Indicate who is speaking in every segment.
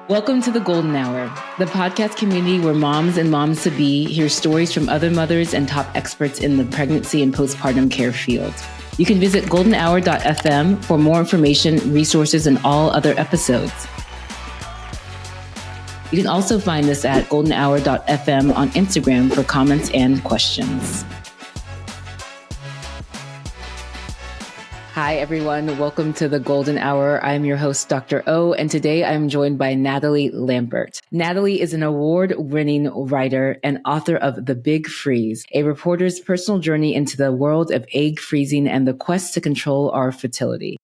Speaker 1: Welcome to the Golden Hour, the podcast community where moms and moms-to-be hear stories from other mothers and top experts in the pregnancy and postpartum care field. You can visit goldenhour.fm for more information, resources, and all other episodes. You can also find us at goldenhour.fm on Instagram for comments and questions. Hi, everyone. Welcome to the Golden Hour. I'm your host, Dr. O, and today I'm joined by Natalie Lampert. Natalie is an award-winning writer and author of The Big Freeze, a reporter's personal journey into the world of egg freezing and the quest to control our fertility.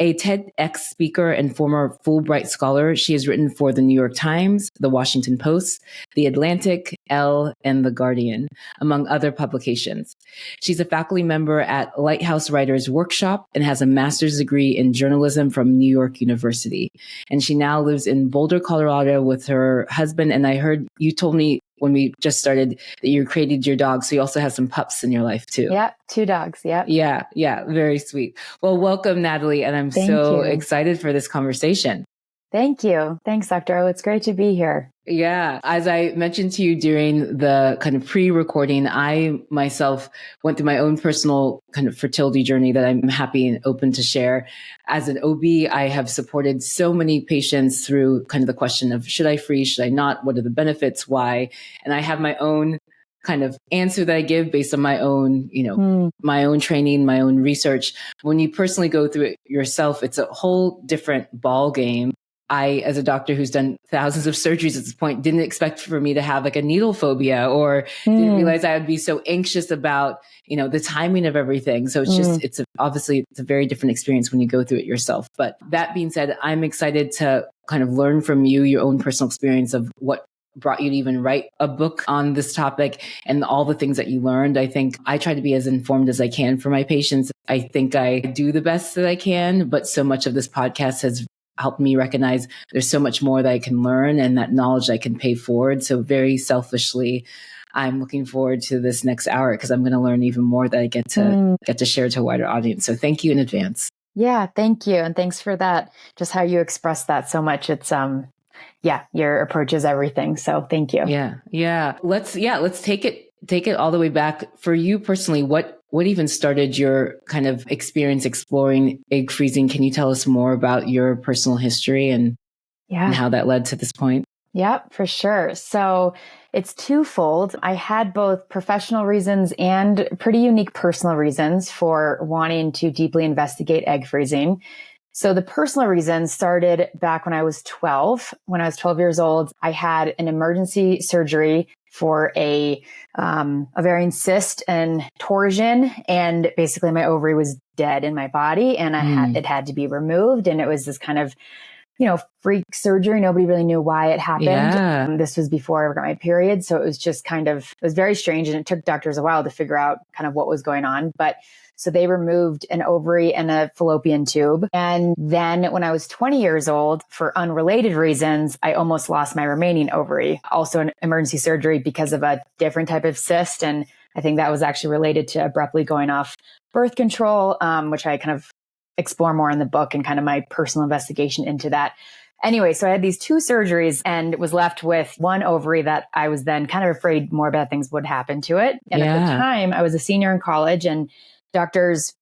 Speaker 1: A TEDx speaker and former Fulbright scholar, she has written for the New York Times, the Washington Post, the Atlantic, Elle, and the Guardian, among other publications. She's a faculty member at Lighthouse Writers Workshop and has a master's degree in journalism from New York University. And she now lives in Boulder, Colorado with her husband. And I heard you told me when we just started that you created your dog. So you also have some pups in your life too.
Speaker 2: Yeah, 2 dogs. Yeah.
Speaker 1: Yeah. Very sweet. Well, welcome, Natalie. And I'm so excited for this conversation.
Speaker 2: Thank you. Thanks, Dr. O. It's great to be here.
Speaker 1: Yeah. As I mentioned to you during the kind of pre-recording, I myself went through my own personal kind of fertility journey that I'm happy and open to share. As an OB, I have supported so many patients through kind of the question of, should I freeze? Should I not? What are the benefits? Why? And I have my own kind of answer that I give based on my own, my own training, my own research. When you personally go through it yourself, it's a whole different ball game. I, as a doctor who's done thousands of surgeries at this point, didn't expect for me to have like a needle phobia or didn't realize I would be so anxious about, the timing of everything. So it's just, obviously a very different experience when you go through it yourself. But that being said, I'm excited to kind of learn from you, your own personal experience of what brought you to even write a book on this topic and all the things that you learned. I think I try to be as informed as I can for my patients. I think I do the best that I can, but so much of this podcast has helped me recognize there's so much more that I can learn and that knowledge I can pay forward. So very selfishly, I'm looking forward to this next hour because I'm going to learn even more that I get to share to a wider audience. So thank you in advance.
Speaker 2: Yeah, thank you. And thanks for that. Just how you express that so much. It's, your approach is everything. So thank you.
Speaker 1: Yeah. Let's take it all the way back for you personally. What even started your kind of experience exploring egg freezing? Can you tell us more about your personal history and how that led to this point?
Speaker 2: Yeah, for sure. So it's twofold. I had both professional reasons and pretty unique personal reasons for wanting to deeply investigate egg freezing. So the personal reason started back when I was 12. When I was 12 years old, I had an emergency surgery for a ovarian cyst and torsion. And basically my ovary was dead in my body and it had to be removed. And it was this kind of, freak surgery. Nobody really knew why it happened.
Speaker 1: Yeah.
Speaker 2: This was before I ever got my period. So it was just it was very strange. And it took doctors a while to figure out kind of what was going on. But so they removed an ovary and a fallopian tube. And then when I was 20 years old, for unrelated reasons, I almost lost my remaining ovary. Also an emergency surgery because of a different type of cyst. And I think that was actually related to abruptly going off birth control, which I kind of explore more in the book and kind of my personal investigation into that. Anyway, so I had these 2 surgeries and was left with one ovary that I was then kind of afraid more bad things would happen to it. And at the time, I was a senior in college and doctors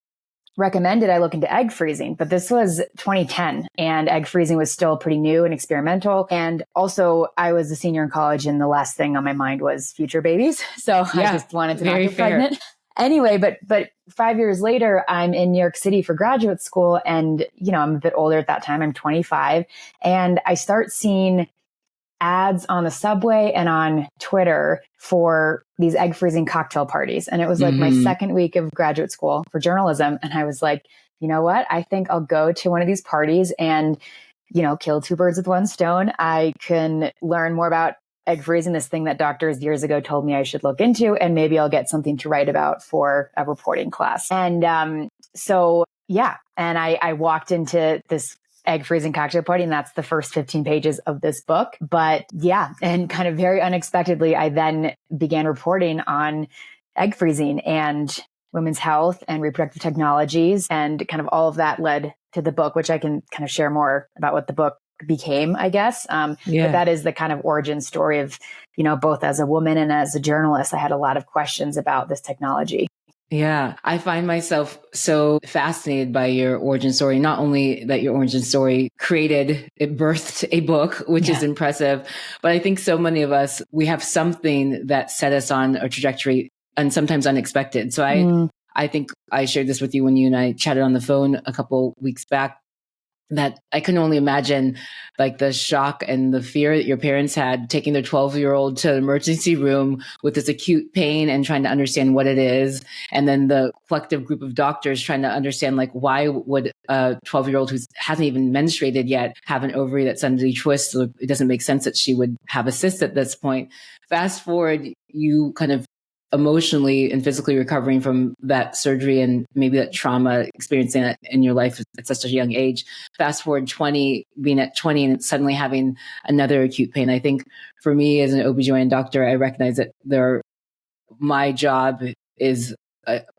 Speaker 2: recommended I look into egg freezing, but this was 2010 and egg freezing was still pretty new and experimental. And also I was a senior in college and the last thing on my mind was future babies. So I just wanted to not get pregnant. Anyway, but 5 years later, I'm in New York City for graduate school and, I'm a bit older at that time. I'm 25 and I start seeing ads on the subway and on Twitter for these egg freezing cocktail parties. And it was like my second week of graduate school for journalism. And I was like, you know what? I think I'll go to one of these parties and, kill 2 birds with 1 stone. I can learn more about egg freezing, this thing that doctors years ago told me I should look into, and maybe I'll get something to write about for a reporting class. And and I walked into this egg freezing cocktail party, and that's the first 15 pages of this book. But and kind of very unexpectedly, I then began reporting on egg freezing and women's health and reproductive technologies, and kind of all of that led to the book, which I can kind of share more about what the book became, I guess. But
Speaker 1: Yeah.
Speaker 2: that is the kind of origin story of, both as a woman and as a journalist, I had a lot of questions about this technology.
Speaker 1: Yeah, I find myself so fascinated by your origin story. Not only that your origin story it birthed a book, which is impressive, but I think so many of us, we have something that set us on a trajectory and sometimes unexpected. So I think I shared this with you when you and I chatted on the phone a couple weeks back, that I can only imagine like the shock and the fear that your parents had taking their 12-year-old to the emergency room with this acute pain and trying to understand what it is. And then the collective group of doctors trying to understand, like, why would a 12-year-old who hasn't even menstruated yet have an ovary that suddenly twists? So it doesn't make sense that she would have a cyst at this point. Fast forward, you kind of emotionally and physically recovering from that surgery and maybe that trauma, experiencing it in your life at such a young age. Fast forward being at 20 and suddenly having another acute pain. I think for me as an OBGYN doctor, I recognize that my job is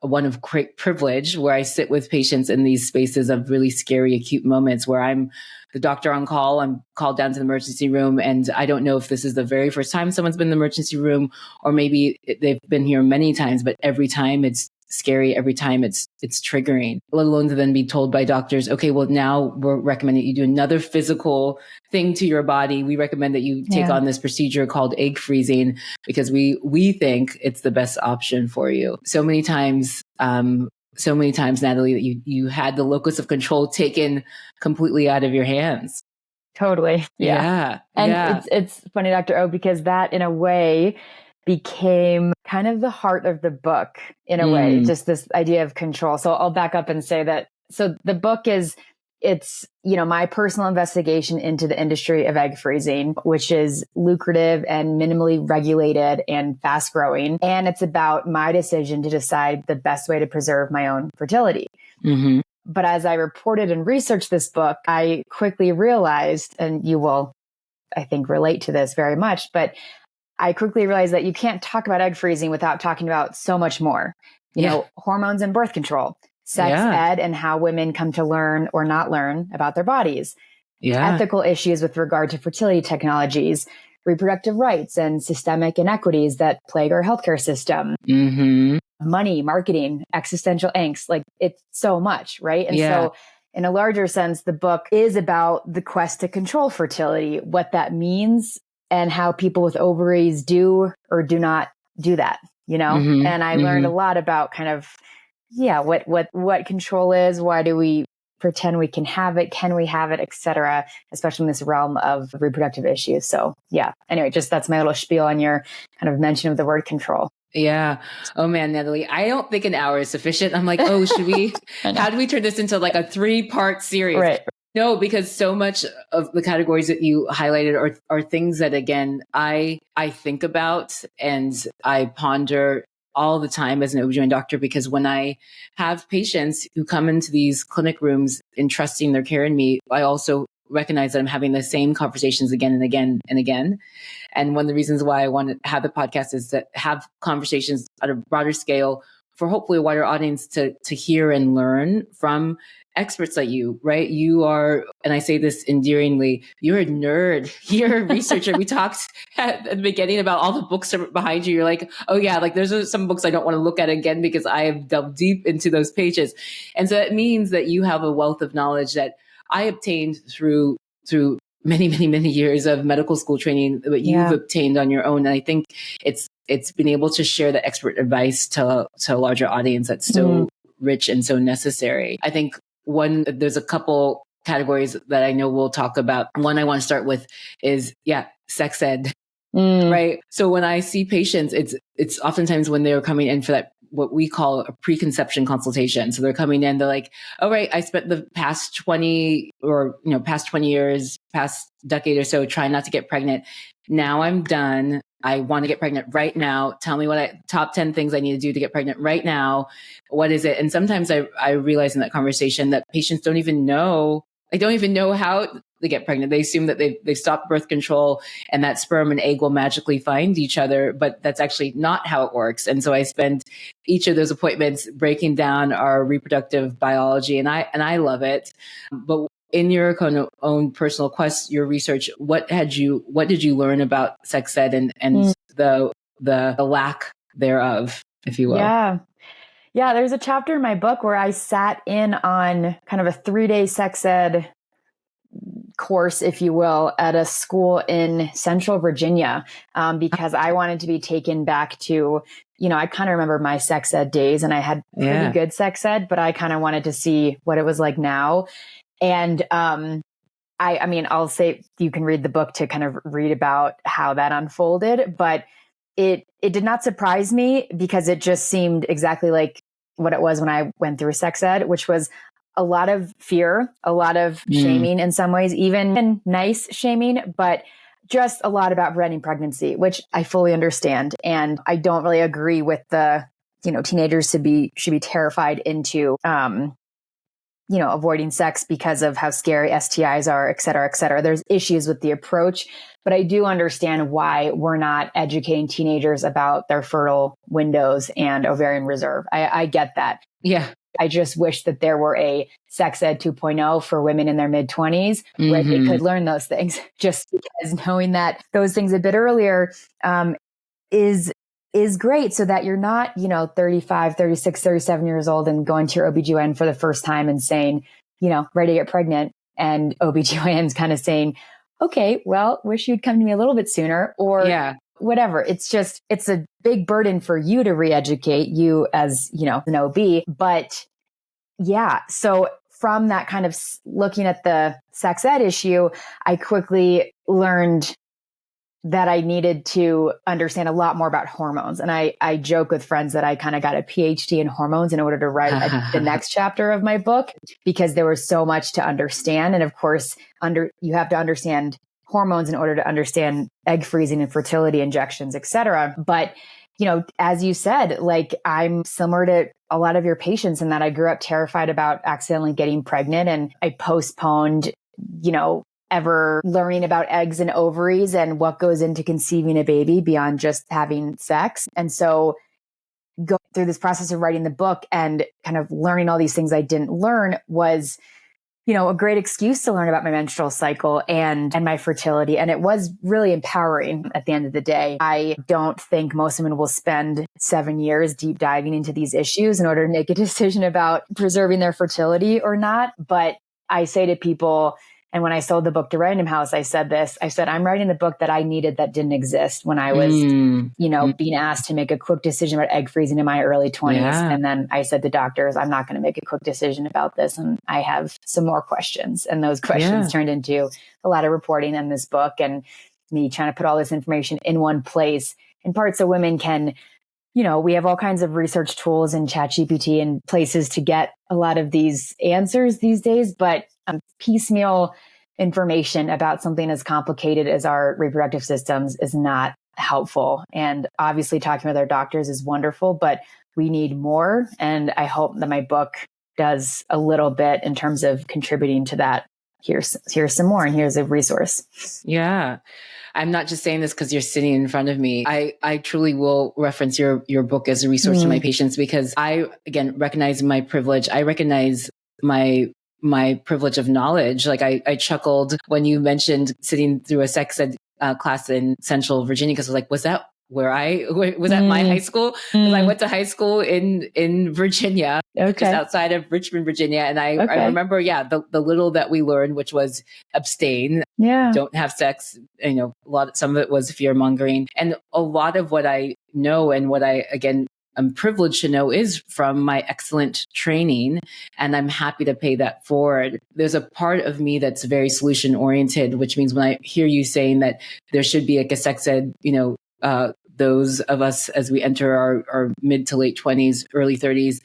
Speaker 1: one of great privilege, where I sit with patients in these spaces of really scary acute moments where I'm the doctor on call. I'm called down to the emergency room, and I don't know if this is the very first time someone's been in the emergency room, or maybe they've been here many times, but every time it's scary. Every time it's triggering, let alone to then be told by doctors, okay, well, now we're recommending you do another physical thing to your body. We recommend that you take on this procedure called egg freezing because we think it's the best option for you. So many times, Natalie, that you had the locus of control taken completely out of your hands.
Speaker 2: Totally. Yeah. And it's funny, Dr. O, because that in a way became kind of the heart of the book in a way, just this idea of control. So I'll back up and say that. So the book it's my personal investigation into the industry of egg freezing, which is lucrative and minimally regulated and fast growing. And it's about my decision to decide the best way to preserve my own fertility. Mm-hmm. But as I reported and researched this book, I quickly realized, and you will, I think, relate to this very much, but I quickly realized that you can't talk about egg freezing without talking about so much more, you know, hormones and birth control, sex ed and how women come to learn or not learn about their bodies, ethical issues with regard to fertility technologies, reproductive rights and systemic inequities that plague our healthcare system, money, marketing, existential angst, like it's so much, right? And so in a larger sense, the book is about the quest to control fertility, what that means, and how people with ovaries do or do not do that, And I learned a lot about kind of, what control is, why do we pretend we can have it, we have it, et cetera, especially in this realm of reproductive issues. So anyway, just that's my little spiel on your kind of mention of the word control.
Speaker 1: Yeah. Oh man, Natalie, I don't think an hour is sufficient. I'm like, how do we turn this into like a 3-part series?
Speaker 2: Right.
Speaker 1: No, because so much of the categories that you highlighted are things that, again, I think about and I ponder all the time as an OBGYN doctor, because when I have patients who come into these clinic rooms entrusting their care in me, I also recognize that I'm having the same conversations again and again and again. And one of the reasons why I want to have the podcast is to have conversations at a broader scale for hopefully a wider audience to hear and learn from experts like you, right? You are, and I say this endearingly, you're a nerd. You're a researcher. We talked at the beginning about all the books behind you. You're like, oh yeah, like there's some books I don't want to look at again because I have delved deep into those pages. And so it means that you have a wealth of knowledge that I obtained through many, many, many years of medical school training that you've obtained on your own. And I think it's been able to share the expert advice to a larger audience that's so rich and so necessary. I think there's a couple categories that I know we'll talk about. One I want to start with is, sex ed, right? So when I see patients, it's oftentimes when they're coming in for that, what we call a preconception consultation. So they're coming in, they're like, oh, right, I spent the past 20 years, past decade or so trying not to get pregnant. Now I'm done. I want to get pregnant right now. Tell me top 10 things I need to do to get pregnant right now. What is it? And sometimes I realize in that conversation that patients don't even know how to get pregnant. They assume that they've stopped birth control and that sperm and egg will magically find each other, but that's actually not how it works. And so I spend each of those appointments breaking down our reproductive biology, and I love it. But in your kind of own personal quest, your research, what did you learn about sex ed and the lack thereof, if you will?
Speaker 2: Yeah. Yeah. There's a chapter in my book where I sat in on kind of a 3-day sex ed course, if you will, at a school in Central Virginia, because I wanted to be taken back to, I kind of remember my sex ed days, and I had pretty good sex ed, but I kind of wanted to see what it was like now. And I mean, I'll say you can read the book to kind of read about how that unfolded, but it did not surprise me because it just seemed exactly like what it was when I went through sex ed, which was a lot of fear, a lot of shaming in some ways, even nice shaming, but just a lot about preventing pregnancy, which I fully understand. And I don't really agree with the, teenagers should be terrified into, avoiding sex because of how scary STIs are, et cetera, et cetera. There's issues with the approach, but I do understand why we're not educating teenagers about their fertile windows and ovarian reserve. I get that.
Speaker 1: Yeah.
Speaker 2: I just wish that there were a sex ed 2.0 for women in their mid-20s where they could learn those things, just because knowing that those things a bit earlier is great, so that you're not, 35, 36, 37 years old and going to your OBGYN for the first time and saying, ready to get pregnant. And OBGYN's kind of saying, okay, well, wish you'd come to me a little bit sooner, or whatever. It's a big burden for you to re-educate you as, an OB. But yeah, so from that kind of looking at the sex ed issue, I quickly learned that I needed to understand a lot more about hormones. And I joke with friends that I kind of got a PhD in hormones in order to write the next chapter of my book, because there was so much to understand. And of course, you have to understand hormones in order to understand egg freezing and fertility injections, et cetera. But, as you said, like, I'm similar to a lot of your patients in that I grew up terrified about accidentally getting pregnant, and I postponed, ever learning about eggs and ovaries and what goes into conceiving a baby beyond just having sex. And so going through this process of writing the book and kind of learning all these things I didn't learn was, a great excuse to learn about my menstrual cycle and my fertility. And it was really empowering at the end of the day. I don't think most women will spend 7 years deep diving into these issues in order to make a decision about preserving their fertility or not. But I say to people, and when I sold the book to Random House, I said, I'm writing the book that I needed that didn't exist when I was, being asked to make a quick decision about egg freezing in my early 20s. Yeah. And then I said to doctors, I'm not going to make a quick decision about this. And I have some more questions. And those questions turned into a lot of reporting in this book and me trying to put all this information in one place, in part so women can, we have all kinds of research tools in ChatGPT and places to get a lot of these answers these days, but piecemeal information about something as complicated as our reproductive systems is not helpful. And obviously talking with our doctors is wonderful, but we need more. And I hope that my book does a little bit in terms of contributing to that. Here's some more, and here's a resource.
Speaker 1: Yeah. I'm not just saying this because you're sitting in front of me. I truly will reference your book as a resource to my patients, because I, again, recognize my privilege. I recognize my privilege of knowledge. Like I chuckled when you mentioned sitting through a sex ed class in Central Virginia, because I was like, was that my high school? Because I went to high school in Virginia, just outside of Richmond, Virginia. And I remember, the little that we learned, which was abstain, don't have sex. Some of it was fear mongering. And a lot of what I know and what I'm privileged to know is from my excellent training, and I'm happy to pay that forward. There's a part of me that's very solution oriented, which means when I hear you saying that there should be like a sex ed, those of us as we enter our mid to late 20s, early 30s,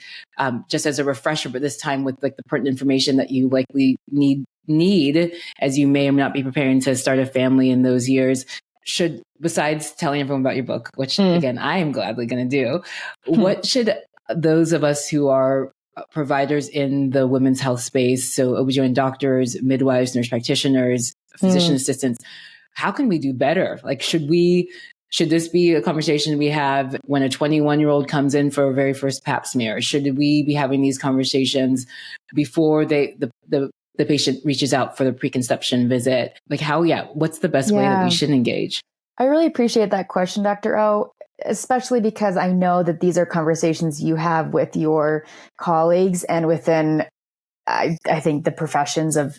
Speaker 1: just as a refresher, but this time with like the pertinent information that you likely need as you may or may not be preparing to start a family in those years. Should, besides telling everyone about your book, which again, I am gladly going to do, what should those of us who are providers in the women's health space, so OBGYN doctors, midwives, nurse practitioners, physician assistants, how can we do better? Like, should this be a conversation we have when a 21-year-old comes in for a very first pap smear? Should we be having these conversations before the the patient reaches out for the preconception visit? Like what's the best way that we should engage?
Speaker 2: I really appreciate that question, Dr. O, especially because I know that these are conversations you have with your colleagues and within, I think, the professions of,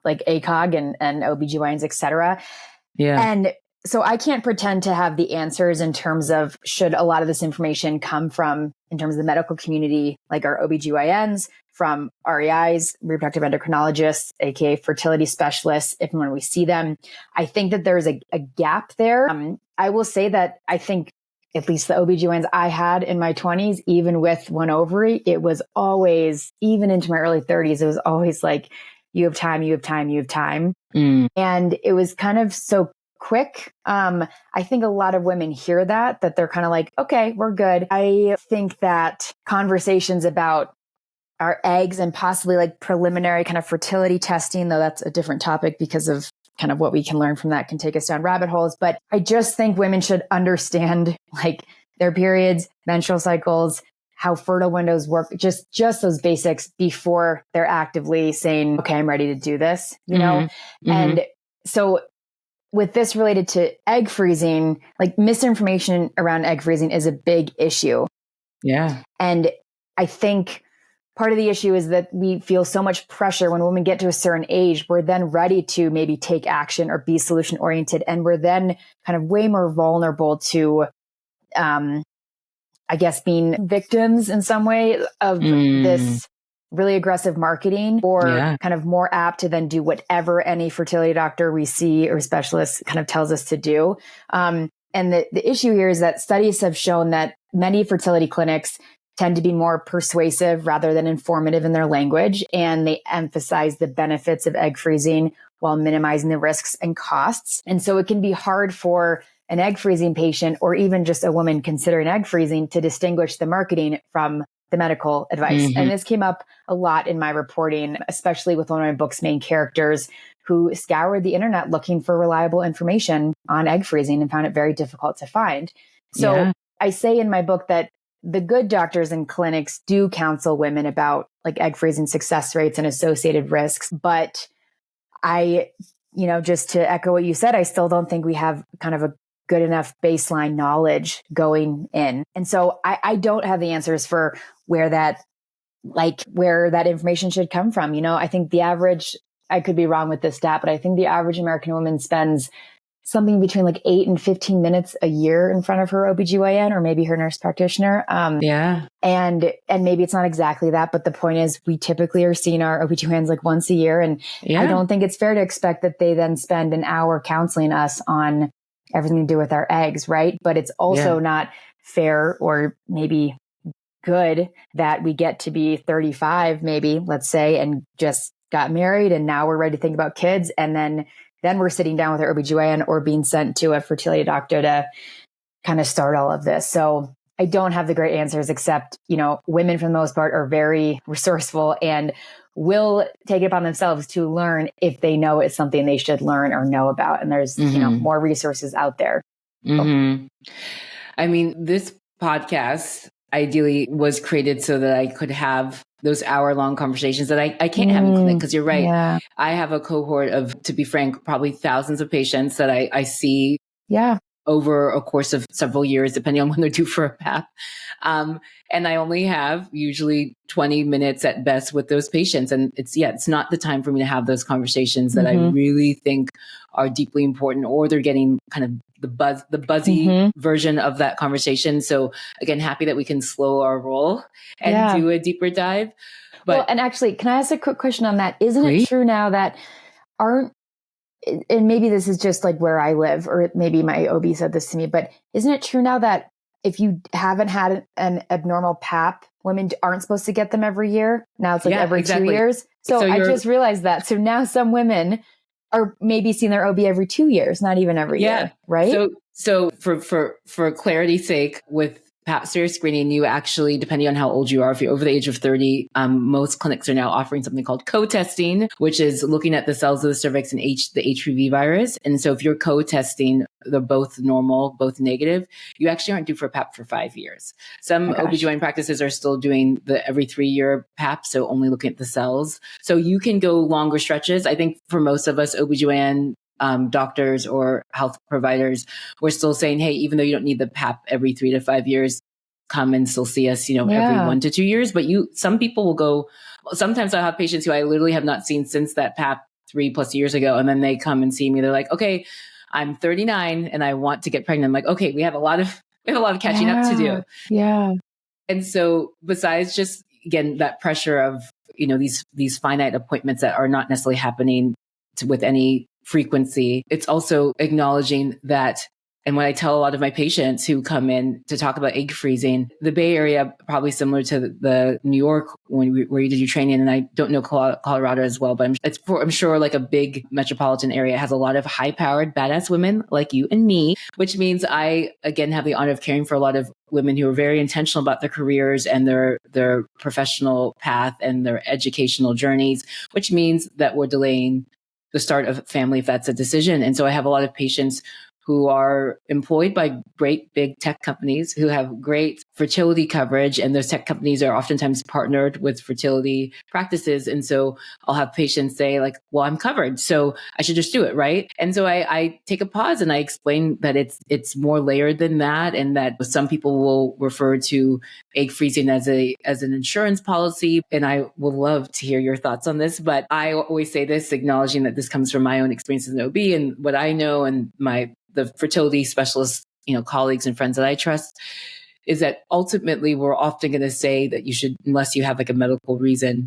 Speaker 2: like ACOG and OBGYNs, et cetera.
Speaker 1: Yeah.
Speaker 2: And so I can't pretend to have the answers in terms of should a lot of this information come from, in terms of the medical community, like our OBGYNs, from REIs, reproductive endocrinologists, aka fertility specialists, if and when we see them. I think that there's a gap there. I will say that I think at least the OBGYNs I had in my 20s, even with one ovary, it was always, even into my early 30s, it was always like, you have time, you have time, you have time. And it was kind of so quick. I think a lot of women hear that they're kind of like, okay, we're good. I think that conversations about our eggs and possibly like preliminary kind of fertility testing, though that's a different topic because of kind of what we can learn from that can take us down rabbit holes. But I just think women should understand like their periods, menstrual cycles, how fertile windows work, just those basics before they're actively saying, okay, I'm ready to do this, And so with this related to egg freezing, like misinformation around egg freezing is a big issue.
Speaker 1: Yeah.
Speaker 2: And I think part of the issue is that we feel so much pressure when women get to a certain age, we're then ready to maybe take action or be solution oriented. And we're then kind of way more vulnerable to, I guess, being victims in some way of this really aggressive marketing, or kind of more apt to then do whatever any fertility doctor we see or specialist kind of tells us to do. And the issue here is that studies have shown that many fertility clinics tend to be more persuasive rather than informative in their language. And they emphasize the benefits of egg freezing while minimizing the risks and costs. And so it can be hard for an egg freezing patient, or even just a woman considering egg freezing, to distinguish the marketing from the medical advice. And this came up a lot in my reporting, especially with one of my book's main characters who scoured the internet looking for reliable information on egg freezing and found it very difficult to find. So I say in my book that the good doctors and clinics do counsel women about like egg freezing success rates and associated risks. But I, just to echo what you said, I still don't think we have kind of a good enough baseline knowledge going in. And so I don't have the answers for where that information should come from. I think the average, I could be wrong with this stat, but I think the average American woman spends something between like 8 and 15 minutes a year in front of her OBGYN or maybe her nurse practitioner. And maybe it's not exactly that, but the point is we typically are seeing our OBGYNs like once a year. And I don't think it's fair to expect that they then spend an hour counseling us on everything to do with our eggs, right? But it's also not fair or maybe good that we get to be 35, maybe, let's say, and just got married and now we're ready to think about kids. And then we're sitting down with our OBGYN or being sent to a fertility doctor to kind of start all of this. So I don't have the great answers, except, women for the most part are very resourceful and will take it upon themselves to learn if they know it's something they should learn or know about. And there's, more resources out there.
Speaker 1: I mean, this podcast ideally was created so that I could have those hour-long conversations that I can't have in clinic, because you're right. Yeah. I have a cohort of, to be frank, probably thousands of patients that I see over a course of several years, depending on when they're due for a PAP. And I only have usually 20 minutes at best with those patients. And it's not the time for me to have those conversations that I really think are deeply important, or they're getting kind of the buzzy version of that conversation. So again, happy that we can slow our roll and do a deeper dive.
Speaker 2: But and actually, can I ask a quick question on that? Isn't it true now that and maybe this is just like where I live, or maybe my OB said this to me, but isn't it true now that if you haven't had an abnormal PAP, women aren't supposed to get them every year? Now it's like every 2 years. So I just realized that. So now some women are maybe seeing their OB every 2 years, not even every year, right?
Speaker 1: So for clarity's sake, with Pap smear screening, you actually, depending on how old you are, if you're over the age of 30, most clinics are now offering something called co-testing, which is looking at the cells of the cervix and the HPV virus. And so if you're co-testing, they're both normal, both negative, you actually aren't due for a Pap for 5 years. Some OBGYN practices are still doing the every 3-year Pap, so only looking at the cells. So you can go longer stretches. I think for most of us OBGYN doctors or health providers, we're still saying, hey, even though you don't need the Pap every 3 to 5 years, come and still see us, every 1 to 2 years. But some people will go, sometimes I have patients who I literally have not seen since that Pap 3+ years ago. And then they come and see me. They're like, okay, I'm 39 and I want to get pregnant. I'm like, okay, we have a lot of catching up to do.
Speaker 2: Yeah.
Speaker 1: And so besides just, again, that pressure of, these finite appointments that are not necessarily happening with any frequency, it's also acknowledging that. And when I tell a lot of my patients who come in to talk about egg freezing, the Bay Area, probably similar to the New York where you did your training, and I don't know Colorado as well, but I'm sure like a big metropolitan area has a lot of high-powered, badass women like you and me, which means I, again, have the honor of caring for a lot of women who are very intentional about their careers and their professional path and their educational journeys, which means that we're delaying the start of family if that's a decision. And so I have a lot of patients who are employed by great big tech companies who have great fertility coverage. And those tech companies are oftentimes partnered with fertility practices. And so I'll have patients say like, well, I'm covered, so I should just do it, right? And so I take a pause and I explain that it's more layered than that. And that some people will refer to egg freezing as an insurance policy. And I would love to hear your thoughts on this. But I always say this, acknowledging that this comes from my own experience as an OB and what I know and the fertility specialist, colleagues and friends that I trust, is that ultimately we're often going to say that you should, unless you have like a medical reason,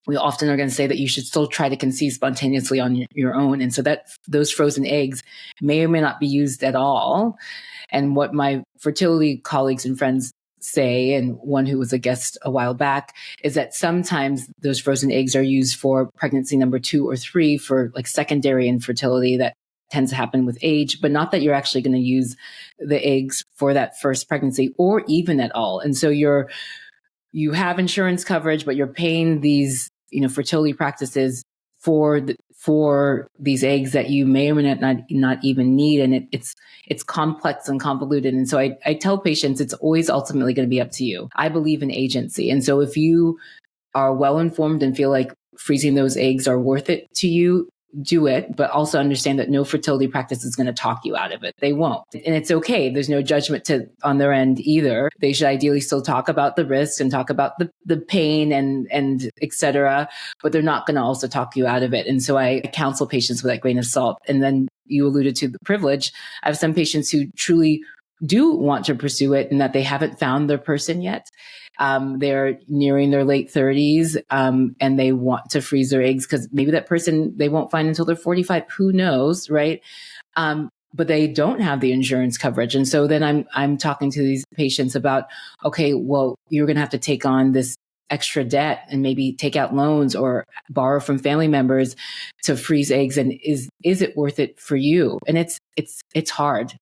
Speaker 1: we often are going to say that you should still try to conceive spontaneously on your own. And so that those frozen eggs may or may not be used at all. And what my fertility colleagues and friends say, and one who was a guest a while back, is that sometimes those frozen eggs are used for pregnancy number 2 or 3 for like secondary infertility that tends to happen with age, but not that you're actually going to use the eggs for that first pregnancy or even at all. And so you have insurance coverage, but you're paying these, fertility practices for these eggs that you may or may not even need. And it's complex and convoluted. And so I tell patients it's always ultimately going to be up to you. I believe in agency. And so if you are well informed and feel like freezing those eggs are worth it to you, do it, but also understand that no fertility practice is going to talk you out of it. They won't. And it's okay. There's no judgment on their end either. They should ideally still talk about the risks and talk about the pain and et cetera, but they're not going to also talk you out of it. And so I counsel patients with that grain of salt. And then you alluded to the privilege. I have some patients who truly do want to pursue it and that they haven't found their person yet. They're nearing their late 30s, and they want to freeze their eggs because maybe that person they won't find until they're 45. Who knows, right? But they don't have the insurance coverage. And so then I'm talking to these patients about, okay, well, you're going to have to take on this extra debt and maybe take out loans or borrow from family members to freeze eggs. And is it worth it for you? And it's hard.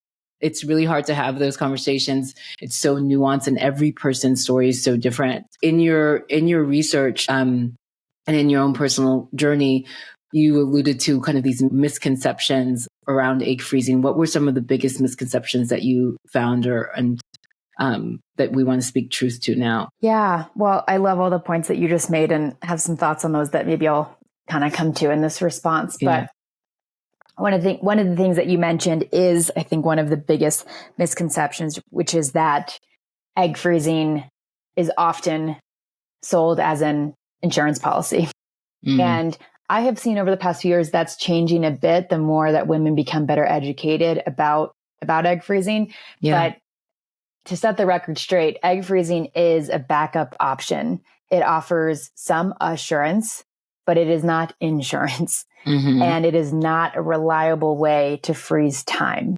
Speaker 1: It's really hard to have those conversations. It's so nuanced and every person's story is so different. In your research and in your own personal journey, you alluded to kind of these misconceptions around egg freezing. What were some of the biggest misconceptions that you found that we want to speak truth to now?
Speaker 2: Yeah, well, I love all the points that you just made and have some thoughts on those that maybe I'll kind of come to in this response.
Speaker 1: Yeah.
Speaker 2: But one of the things that you mentioned is, I think, one of the biggest misconceptions, which is that egg freezing is often sold as an insurance policy. Mm. And I have seen over the past few years that's changing a bit the more that women become better educated about egg freezing. Yeah. But to set the record straight, egg freezing is a backup option. It offers some assurance, but it is not insurance. Mm-hmm. And it is not a reliable way to freeze time.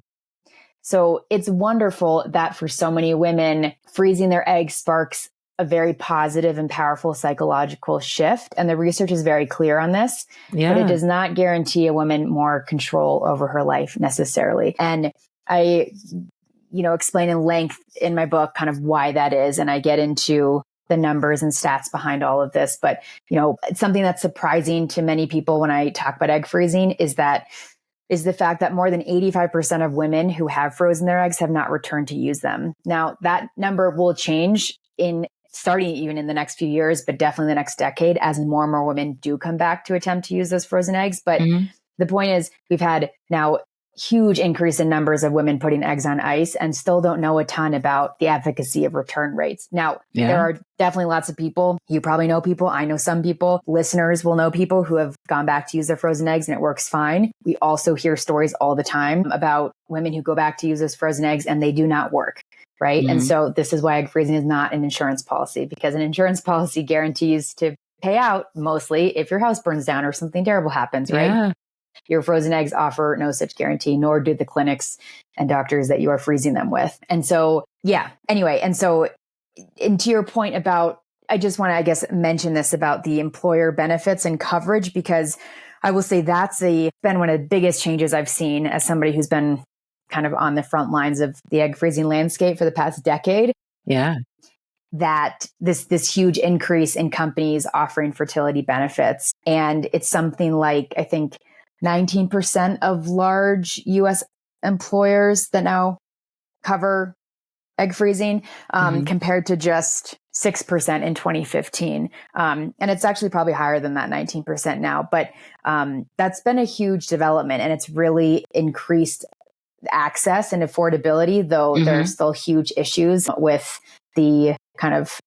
Speaker 2: So it's wonderful that for so many women, freezing their eggs sparks a very positive and powerful psychological shift. And the research is very clear on this, but it does not guarantee a woman more control over her life necessarily. And explain in length in my book kind of why that is. And I get into the numbers and stats behind all of this. But, it's something that's surprising to many people when I talk about egg freezing is the fact that more than 85% of women who have frozen their eggs have not returned to use them. Now, that number will change starting even in the next few years, but definitely the next decade as more and more women do come back to attempt to use those frozen eggs. But the point is, we've had now huge increase in numbers of women putting eggs on ice and still don't know a ton about the efficacy of return rates. Now, there are definitely lots of people. You probably know people. I know some people. Listeners will know people who have gone back to use their frozen eggs and it works fine. We also hear stories all the time about women who go back to use those frozen eggs and they do not work. Right. And so this is why egg freezing is not an insurance policy, because an insurance policy guarantees to pay out mostly if your house burns down or something terrible happens. Right.
Speaker 1: Yeah.
Speaker 2: Your frozen eggs offer no such guarantee, nor do the clinics and doctors that you are freezing them with. And so, anyway. And so, and to your point about, I just want to, I guess, mention this about the employer benefits and coverage, because I will say that's been one of the biggest changes I've seen as somebody who's been kind of on the front lines of the egg freezing landscape for the past decade.
Speaker 1: Yeah.
Speaker 2: That this huge increase in companies offering fertility benefits. And it's something like, I think, 19% of large US employers that now cover egg freezing, compared to just 6% in 2015. And it's actually probably higher than that 19% now, but that's been a huge development, and it's really increased access and affordability, though there are still huge issues with the kind of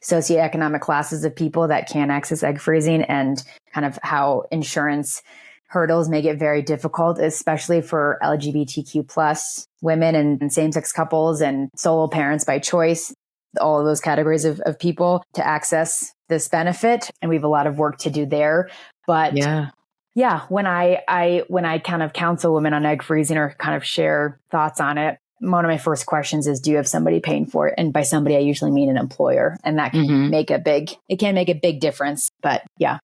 Speaker 2: socioeconomic classes of people that can access egg freezing, and kind of how insurance hurdles make it very difficult, especially for LGBTQ plus women and same-sex couples and solo parents by choice, all of those categories of people to access this benefit. And we have a lot of work to do there. But when I kind of counsel women on egg freezing or kind of share thoughts on it, one of my first questions is, do you have somebody paying for it? And by somebody, I usually mean an employer. And that can make a big difference. But yeah.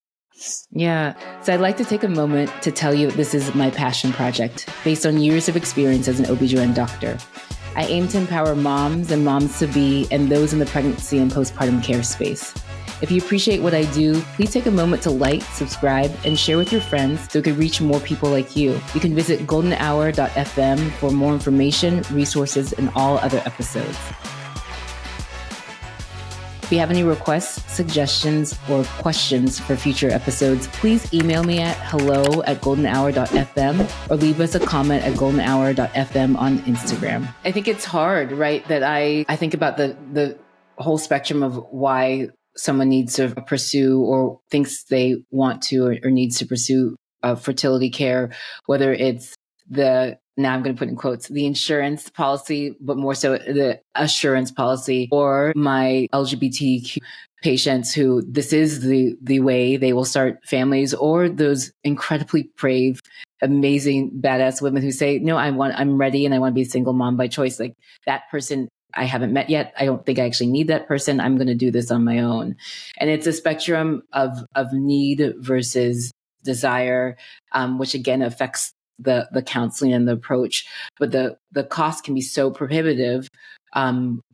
Speaker 1: Yeah. So I'd like to take a moment to tell you this is my passion project based on years of experience as an OB/GYN doctor. I aim to empower moms and moms-to-be and those in the pregnancy and postpartum care space. If you appreciate what I do, please take a moment to like, subscribe, and share with your friends so it can reach more people like you. You can visit goldenhour.fm for more information, resources, and all other episodes. If you have any requests, suggestions, or questions for future episodes, please email me at hello@goldenhour.fm or leave us a comment at goldenhour.fm on Instagram. I think it's hard, right? That I think about the whole spectrum of why someone needs to pursue or thinks they want to or needs to pursue fertility care, whether it's now I'm going to put in quotes, the insurance policy, but more so the assurance policy, or my LGBTQ patients who this is the way they will start families, or those incredibly brave, amazing, badass women who say, no, I'm ready and I want to be a single mom by choice. Like that person I haven't met yet. I don't think I actually need that person. I'm going to do this on my own. And it's a spectrum of need versus desire, which again affects the counseling and the approach, but the cost can be so prohibitive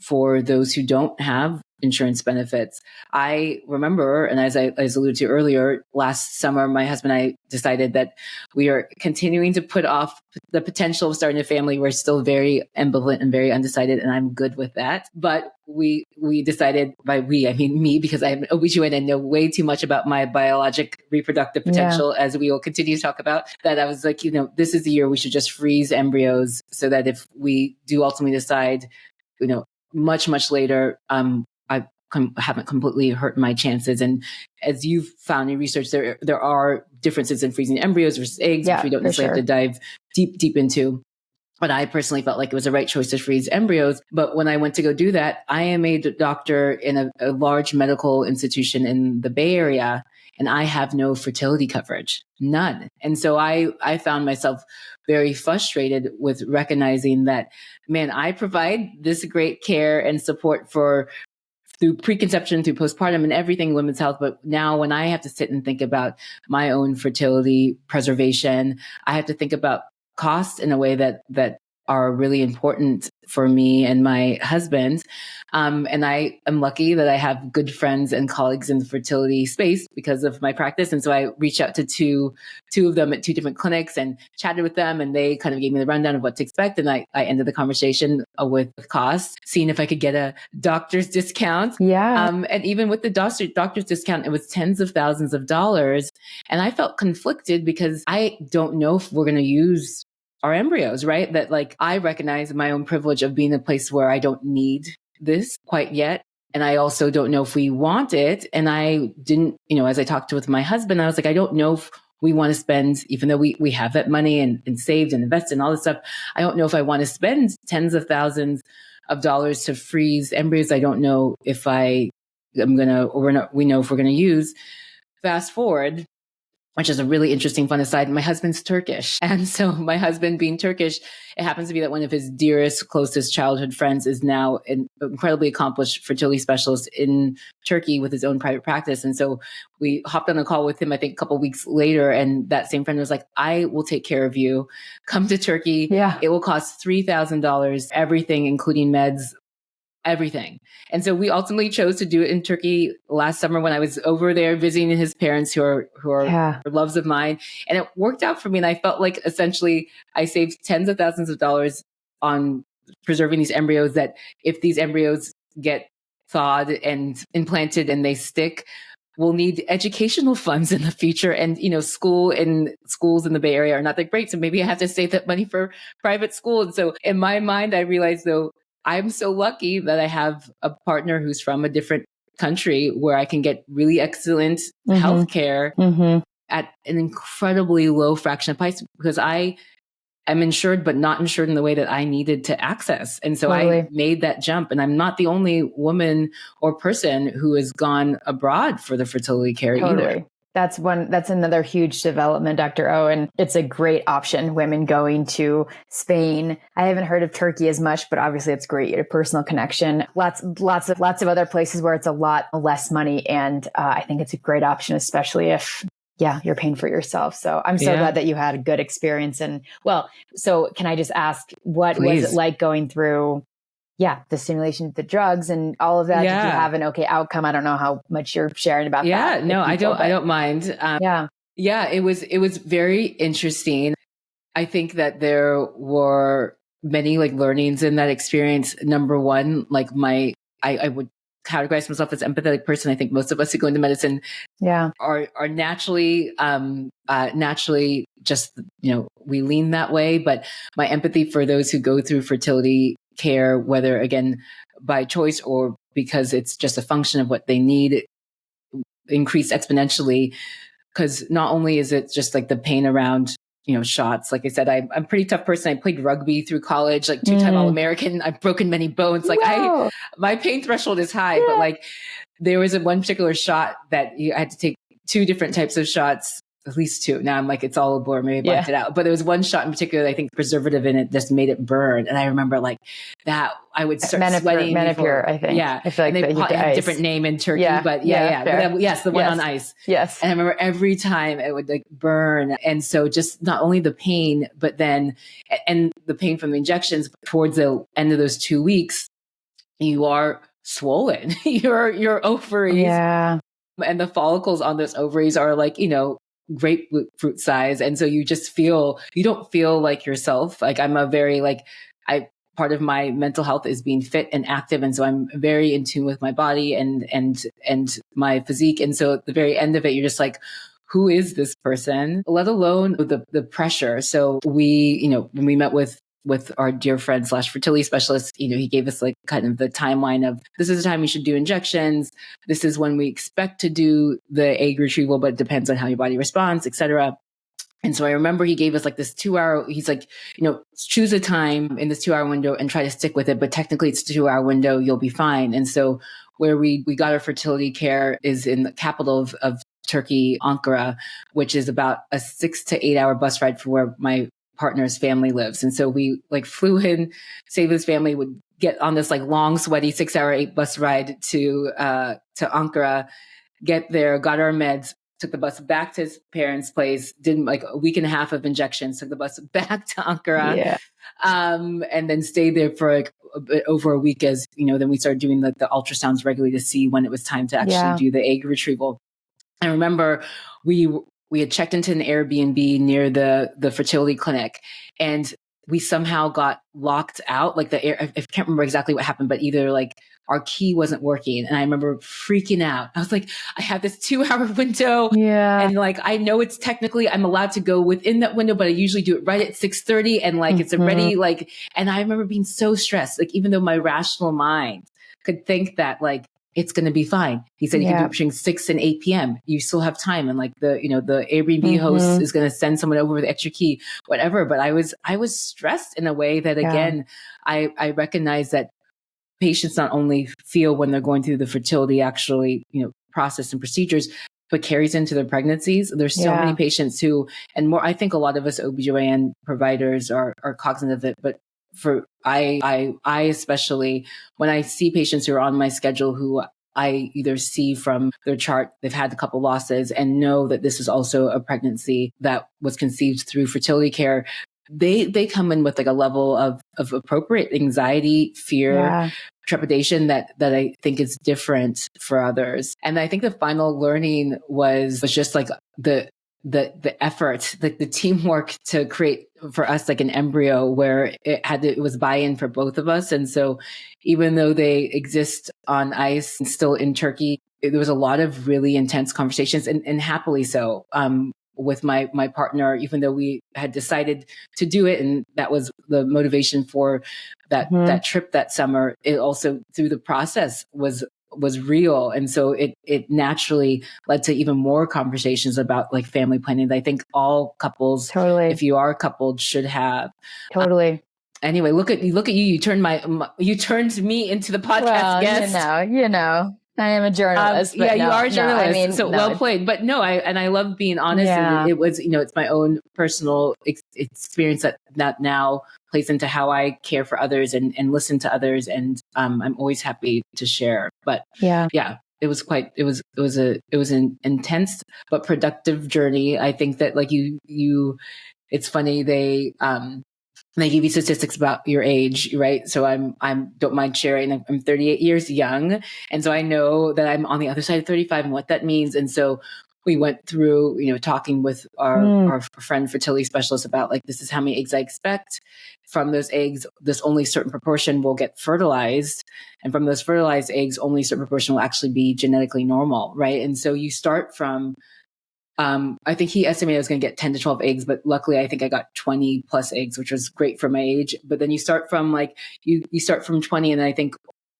Speaker 1: for those who don't have insurance benefits. I remember, and as I alluded to earlier, last summer, my husband and I decided that we are continuing to put off the potential of starting a family. We're still very ambivalent and very undecided, and I'm good with that. But we decided, by we, I mean me, because I'm an OB/GYN and know way too much about my biologic reproductive potential, as we will continue to talk about, that I was like, this is the year we should just freeze embryos so that if we do ultimately decide, much, much later, I haven't completely hurt my chances. And as you've found in research, there are differences in freezing embryos versus eggs, which we don't necessarily have to dive deep into. But I personally felt like it was the right choice to freeze embryos. But when I went to go do that, I am a doctor in a large medical institution in the Bay Area, and I have no fertility coverage, none. And so I found myself very frustrated with recognizing that, man, I provide this great care and support through preconception, through postpartum and everything women's health. But now when I have to sit and think about my own fertility preservation, I have to think about cost in a way that are really important for me and my husband. And I am lucky that I have good friends and colleagues in the fertility space because of my practice. And so I reached out to two of them at two different clinics and chatted with them, and they kind of gave me the rundown of what to expect. And I ended the conversation with costs, seeing if I could get a doctor's discount.
Speaker 2: Yeah.
Speaker 1: And even with the doctor's discount, it was tens of thousands of dollars. And I felt conflicted because I don't know if we're going to use our embryos, right? That like I recognize my own privilege of being in a place where I don't need this quite yet. And I also don't know if we want it. And I didn't, as I talked with my husband, I was like, I don't know if we want to spend, even though we have that money and saved and invested and all this stuff, I don't know if I want to spend tens of thousands of dollars to freeze embryos. I don't know if we know if we're going to use. Fast forward, which is a really interesting fun aside. My husband's Turkish. And so my husband being Turkish, it happens to be that one of his dearest, closest childhood friends is now an incredibly accomplished fertility specialist in Turkey with his own private practice. And so we hopped on a call with him, I think a couple of weeks later. And that same friend was like, I will take care of you. Come to Turkey.
Speaker 2: Yeah.
Speaker 1: It will cost $3,000, everything, including meds, everything. And so we ultimately chose to do it in Turkey last summer when I was over there visiting his parents who are loves of mine. And it worked out for me. And I felt like essentially I saved tens of thousands of dollars on preserving these embryos, that if these embryos get thawed and implanted and they stick, we'll need educational funds in the future. And, schools in the Bay Area are not that great. So maybe I have to save that money for private school. And so in my mind, I realized though, I'm so lucky that I have a partner who's from a different country where I can get really excellent healthcare at an incredibly low fraction of price, because I am insured, but not insured in the way that I needed to access. And so I made that jump, and I'm not the only woman or person who has gone abroad for the fertility care either.
Speaker 2: That's another huge development, Dr. O. And it's a great option. Women going to Spain. I haven't heard of Turkey as much, but obviously it's great. A personal connection. Lots of other places where it's a lot less money. And I think it's a great option, especially if, you're paying for yourself. So I'm so glad that you had a good experience. And so can I just ask, what was it like going through the stimulation, the drugs and all of that? Did you have an okay outcome? I don't know how much you're sharing about that.
Speaker 1: Yeah, no, I don't mind. It was very interesting. I think that there were many like learnings in that experience. Number one, like I would categorize myself as an empathetic person. I think most of us who go into medicine are naturally just, we lean that way. But my empathy for those who go through fertility care, whether again by choice or because it's just a function of what they need, increased exponentially. Because not only is it just like the pain around, shots. Like I said, I'm a pretty tough person. I played rugby through college, like 2-time All-American. I've broken many bones. Like my pain threshold is high, but like there was one particular shot that I had to take 2 different types of shots, at least 2. Now I'm like, it's all a blur. Maybe I blanked it out. But there was one shot in particular that I think preservative in it just made it burn. And I remember like that I would start sweating.
Speaker 2: Manicure, I think.
Speaker 1: Yeah.
Speaker 2: I feel like
Speaker 1: and they probably have a different name in Turkey, but yes, the one on ice.
Speaker 2: Yes.
Speaker 1: And I remember every time it would like burn. And so just not only the pain, but then, and the pain from the injections towards the end of those 2 weeks, you are swollen. your ovaries.
Speaker 2: Yeah.
Speaker 1: And the follicles on those ovaries are like, grapefruit size. And so you don't feel like yourself. Like I'm a very part of my mental health is being fit and active. And so I'm very in tune with my body and my physique. And so at the very end of it, you're just like, who is this person? Let alone the pressure. So we, when we met with our dear friend / fertility specialist, he gave us like kind of the timeline of this is the time we should do injections. This is when we expect to do the egg retrieval, but it depends on how your body responds, et cetera. And so I remember he gave us like this 2-hour, he's like, choose a time in this 2-hour window and try to stick with it. But technically it's a 2-hour window, you'll be fine. And so where we got our fertility care is in the capital of Turkey, Ankara, which is about a 6 to 8 hour bus ride from where my partner's family lives. And so we like flew in, saved his family, would get on this like long, sweaty 6 hour 8 bus ride to Ankara, get there, got our meds, took the bus back to his parents' place, did like a week and a half of injections, took the bus back to Ankara, and then stayed there for like a bit over a week as, then we started doing the ultrasounds regularly to see when it was time to actually do the egg retrieval. I remember we had checked into an Airbnb near the fertility clinic, and we somehow got locked out. Like I can't remember exactly what happened, but either like our key wasn't working. And I remember freaking out. I was like, I have this 2-hour window. And like, I know it's technically, I'm allowed to go within that window, but I usually do it right at 6:30. And like, it's already like, and I remember being so stressed, like, even though my rational mind could think that like, it's going to be fine. He said, you can do it between 6 and 8 p.m. You still have time. And like the Airbnb host is going to send someone over with the extra key, whatever. But I was stressed in a way that, again, I recognize that patients not only feel when they're going through the fertility actually, process and procedures, but carries into their pregnancies. There's so many patients who, and more, I think a lot of us OBGYN providers are cognizant of it, but for I especially, when I see patients who are on my schedule who I either see from their chart, they've had a couple losses and know that this is also a pregnancy that was conceived through fertility care, they come in with like a level of appropriate anxiety, fear, trepidation that I think is different for others. And I think the final learning was just like the effort, like the teamwork to create for us like an embryo where it was buy-in for both of us. And so even though they exist on ice and still in Turkey, there was a lot of really intense conversations and happily so, with my partner, even though we had decided to do it. And that was the motivation for that trip that summer. It also through the process was real. And so it naturally led to even more conversations about like family planning that I think all couples, if you are coupled, should have. Anyway, look at you. You turned you turned me into the podcast guest.
Speaker 2: I am a journalist. But
Speaker 1: you are a journalist. Well played. But no, I love being honest. And it was, it's my own personal experience that now plays into how I care for others and listen to others. And I'm always happy to share. But it was an intense but productive journey. I think that like it's funny, they give you statistics about your age, right? So I'm don't mind sharing. I'm 38 years young. And so I know that I'm on the other side of 35 and what that means. And so we went through, talking with our friend fertility specialist about like, this is how many eggs I expect. From those eggs, this only certain proportion will get fertilized. And from those fertilized eggs, only a certain proportion will actually be genetically normal, right? And so you start from, I think he estimated I was going to get 10 to 12 eggs, but luckily I think I got 20 plus eggs, which was great for my age. But then you start from like, you start from 20 and I think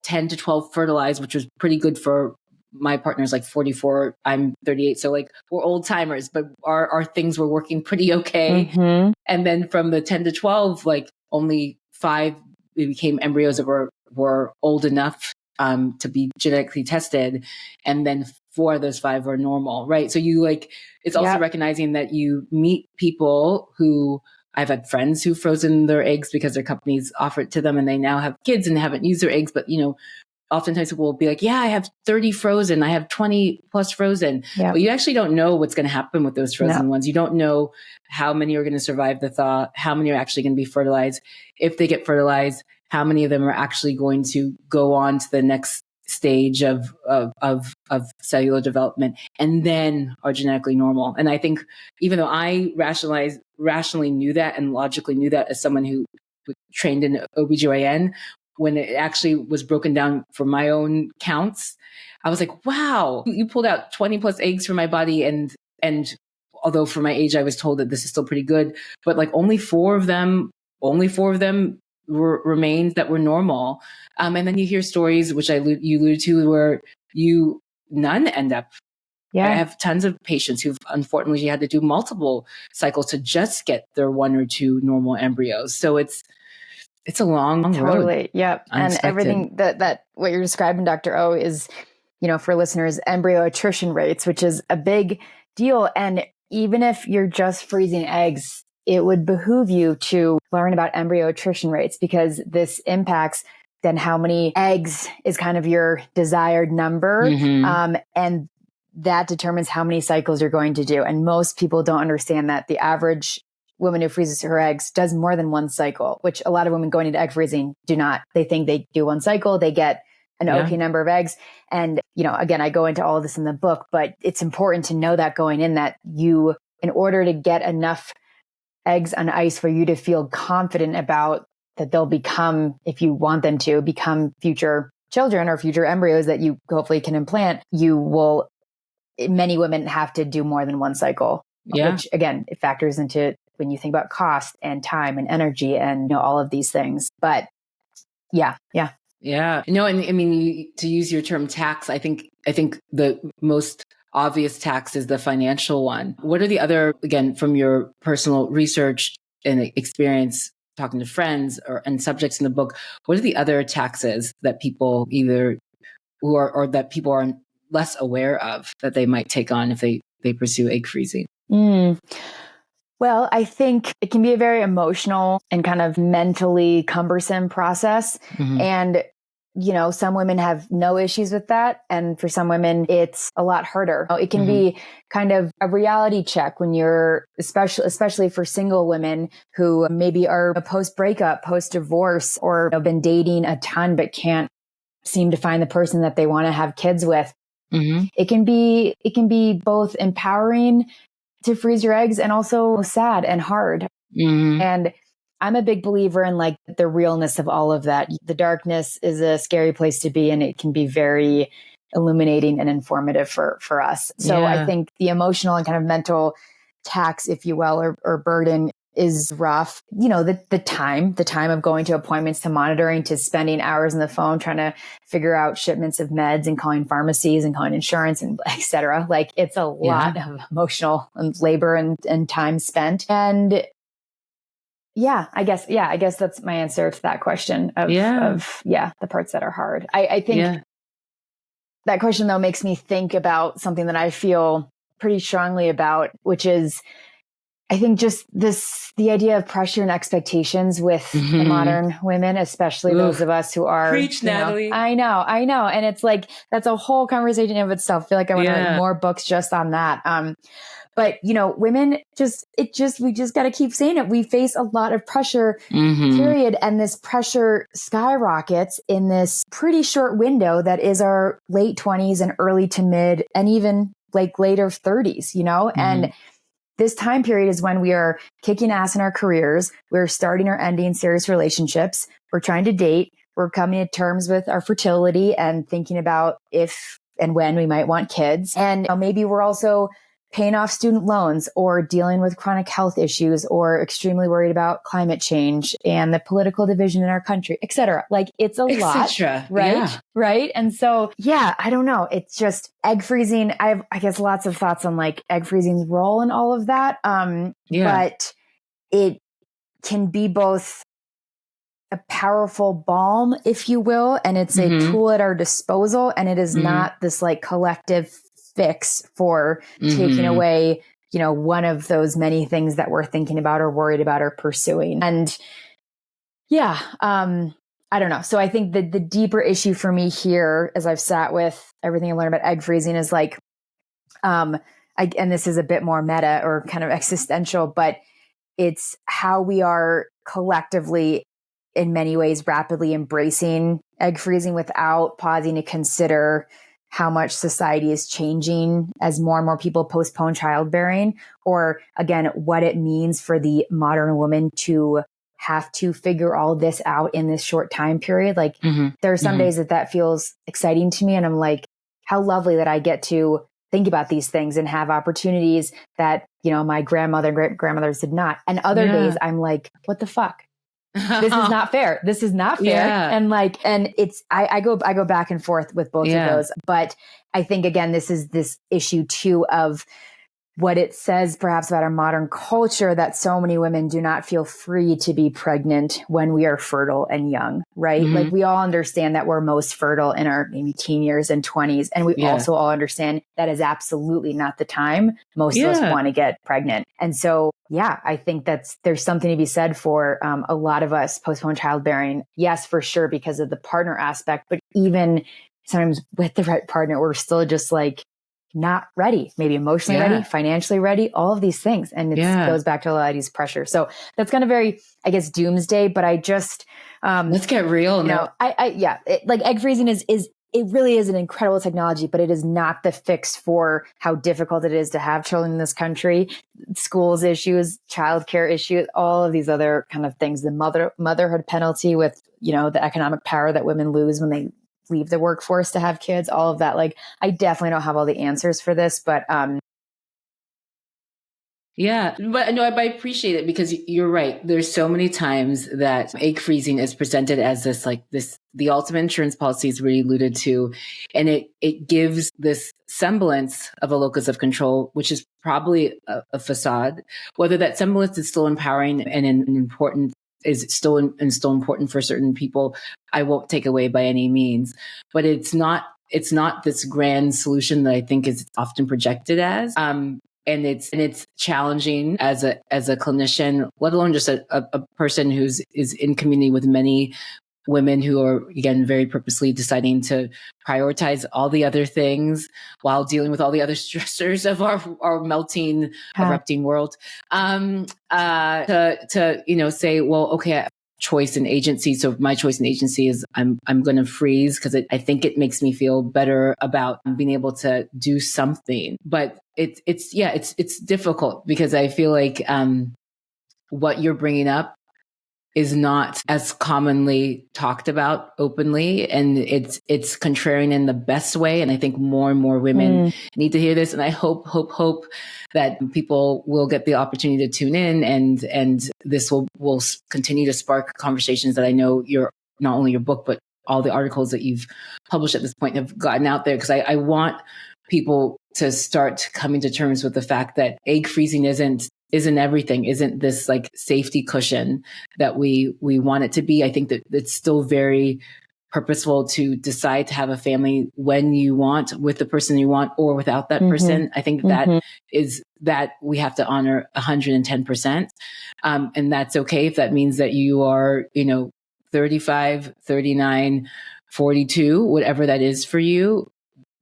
Speaker 1: 10 to 12 fertilized, which was pretty good for my partner's like 44. I'm 38. So like we're old timers, but our things were working pretty okay. And then from the 10 to 12, like only 5 became embryos that were old enough to be genetically tested. And then 4 of those 5 were normal, right? So you like, it's also recognizing that you meet people who, I've had friends who've frozen their eggs because their companies offer it to them and they now have kids and haven't used their eggs. But, oftentimes people will be like, I have 30 frozen. I have 20 plus frozen. But you actually don't know what's going to happen with those frozen ones. You don't know how many are going to survive the thaw, how many are actually going to be fertilized. If they get fertilized, how many of them are actually going to go on to the next stage of cellular development and then are genetically normal. And I think even though I rationally knew that and logically knew that as someone who trained in OBGYN, when it actually was broken down for my own counts, I was like, wow, you pulled out 20 plus eggs from my body. And although for my age, I was told that this is still pretty good, but like only four of them remained that were normal. And then you hear stories, which you alluded to, where none end up. I have tons of patients who've unfortunately had to do multiple cycles to just get their 1 or 2 normal embryos. So it's a long road.
Speaker 2: Totally. Yep. And everything that what you're describing, Dr. O, is, for listeners, embryo attrition rates, which is a big deal. And even if you're just freezing eggs, it would behoove you to learn about embryo attrition rates because this impacts then how many eggs is kind of your desired number. And that determines how many cycles you're going to do. And most people don't understand that the average woman who freezes her eggs does more than one cycle, which a lot of women going into egg freezing do not. They think they do one cycle, they get an okay number of eggs. And, again, I go into all of this in the book, but it's important to know that going in, that you, in order to get enough eggs on ice for you to feel confident about that they'll become, if you want them to become future children or future embryos that you hopefully can implant, many women have to do more than one cycle, which again, it factors into when you think about cost and time and energy and all of these things. But yeah.
Speaker 1: No, and I mean, to use your term tax, I think the most obvious tax is the financial one. What are the other, again, from your personal research and experience talking to friends and subjects in the book, what are the other taxes that people either who are, or that people are less aware of that they might take on if they pursue egg freezing?
Speaker 2: Well, I think it can be a very emotional and kind of mentally cumbersome process. And, some women have no issues with that. And for some women, it's a lot harder. It can be kind of a reality check when you're, especially for single women who maybe are post-breakup, post-divorce, or have been dating a ton, but can't seem to find the person that they want to have kids with. It can be both empowering to freeze your eggs and also sad and hard. And I'm a big believer in like the realness of all of that. The darkness is a scary place to be, and it can be very illuminating and informative for us. So I think the emotional and kind of mental tax, if you will, or burden is rough. The time of going to appointments, to monitoring, to spending hours on the phone trying to figure out shipments of meds and calling pharmacies and calling insurance and et cetera. Like it's a lot of emotional and labor and time spent. And I guess that's my answer to that question of the parts that are hard. I think that question though makes me think about something that I feel pretty strongly about, which is, I think just the idea of pressure and expectations with the modern women, especially those of us who are,
Speaker 1: preach, Natalie.
Speaker 2: I know. And it's like, that's a whole conversation of itself. I feel like I want to write more books just on that. But women we just got to keep saying it. We face a lot of pressure, period. And this pressure skyrockets in this pretty short window that is our late 20s and early to mid and even like later 30s, and this time period is when we are kicking ass in our careers. We're starting or ending serious relationships. We're trying to date. We're coming to terms with our fertility and thinking about if and when we might want kids. And maybe we're also paying off student loans or dealing with chronic health issues or extremely worried about climate change and the political division in our country, et cetera. Like it's a lot, right?
Speaker 1: Yeah.
Speaker 2: Right. And so, I don't know. It's just egg freezing. I guess lots of thoughts on like egg freezing's role in all of that. But it can be both a powerful balm, if you will, and it's a tool at our disposal. And it is not this like collective fix for taking away, one of those many things that we're thinking about or worried about or pursuing. And I don't know. So I think the deeper issue for me here, as I've sat with everything I learned about egg freezing, is like, and this is a bit more meta or kind of existential, but it's how we are collectively in many ways rapidly embracing egg freezing without pausing to consider how much society is changing as more and more people postpone childbearing, or again, what it means for the modern woman to have to figure all this out in this short time period. Like there are some days that feels exciting to me. And I'm like, how lovely that I get to think about these things and have opportunities that, my grandmother and great grandmothers did not. And other days I'm like, what the fuck? This is not fair. This is not fair.
Speaker 1: Yeah.
Speaker 2: And it's, I go back and forth with both of those, but I think again, this is this issue too of what it says perhaps about our modern culture, that so many women do not feel free to be pregnant when we are fertile and young, right? Like we all understand that we're most fertile in our maybe teen years and 20s. And we also all understand that is absolutely not the time most of us want to get pregnant. And so, I think there's something to be said for a lot of us postpone childbearing. Yes, for sure, because of the partner aspect, but even sometimes with the right partner, we're still just like, not ready, maybe emotionally ready, financially ready, all of these things. And it goes back to a lot of these pressure. So that's kind of very, I guess, doomsday, but I just,
Speaker 1: let's get real.
Speaker 2: Like egg freezing is it really is an incredible technology, but it is not the fix for how difficult it is to have children in this country. Schools issues, childcare issues, all of these other kind of things, the motherhood penalty with, the economic power that women lose when they leave the workforce to have kids, all of that. Like, I definitely don't have all the answers for this, but,
Speaker 1: yeah, but no, I appreciate it because you're right. There's so many times that egg freezing is presented as the ultimate insurance policy is really alluded to. And it gives this semblance of a locus of control, which is probably a facade. Whether that semblance is still empowering and important is still important for certain people, I won't take away by any means. But it's not this grand solution that I think is often projected as. And it's challenging as a clinician, let alone just a person is in community with many women who are, again, very purposely deciding to prioritize all the other things while dealing with all the other stressors of our melting, erupting world. To say, well, okay, choice and agency. So my choice and agency is I'm going to freeze because I think it makes me feel better about being able to do something. But it's difficult because I feel like what you're bringing up is not as commonly talked about openly, and it's contrarian in the best way. And I think more and more women need to hear this. And I hope that people will get the opportunity to tune in, and this will continue to spark conversations that I know not only your book, but all the articles that you've published at this point have gotten out there. Because I want people to start coming to terms with the fact that egg freezing isn't everything, isn't this like safety cushion that we want it to be. I think that it's still very purposeful to decide to have a family when you want, with the person you want, or without that person. I think that is that we have to honor 110%. And that's okay if that means that you are, 35, 39, 42, whatever that is for you.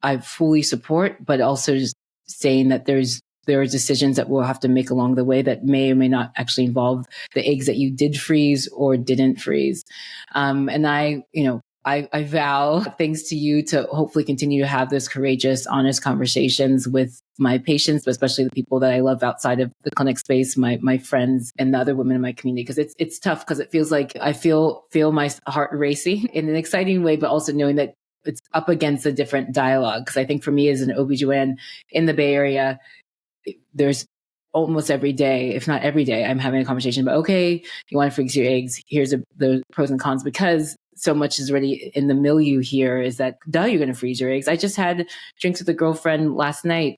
Speaker 1: I fully support, but also just saying that there are decisions that we'll have to make along the way that may or may not actually involve the eggs that you did freeze or didn't freeze. And I vow thanks to you to hopefully continue to have this courageous, honest conversations with my patients, but especially the people that I love outside of the clinic space, my friends and the other women in my community. Because it's tough, because it feels like I feel my heart racing in an exciting way, but also knowing that it's up against a different dialogue. Because I think for me as an OB/GYN in the Bay Area, there's almost every day, if not every day, I'm having a conversation about, okay, you want to freeze your eggs. Here's the pros and cons, because so much is already in the milieu here is that, you're going to freeze your eggs. I just had drinks with a girlfriend last night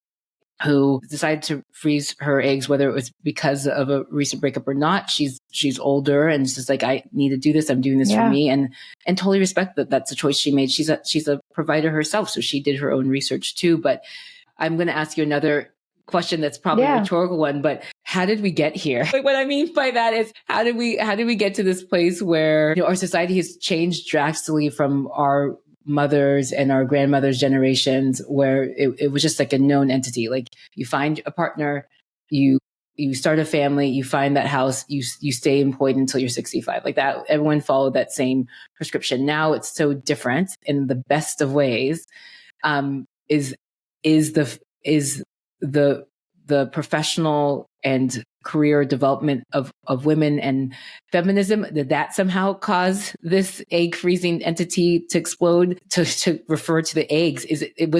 Speaker 1: who decided to freeze her eggs, whether it was because of a recent breakup or not. She's older and it's just like, I need to do this. I'm doing this for me, and totally respect that that's a choice she made. She's a provider herself, so she did her own research too. But I'm going to ask you another question that's probably a rhetorical one, but how did we get here? Like, what I mean by that is, how did we get to this place where our society has changed drastically from our mothers and our grandmothers' generations, where it was just like a known entity. Like, you find a partner, you start a family, you find that house, you stay employed until you're 65. Like that, everyone followed that same prescription. Now it's so different in the best of ways. Is the professional and career development of women and feminism, did that somehow cause this egg freezing entity to explode? To refer to the eggs,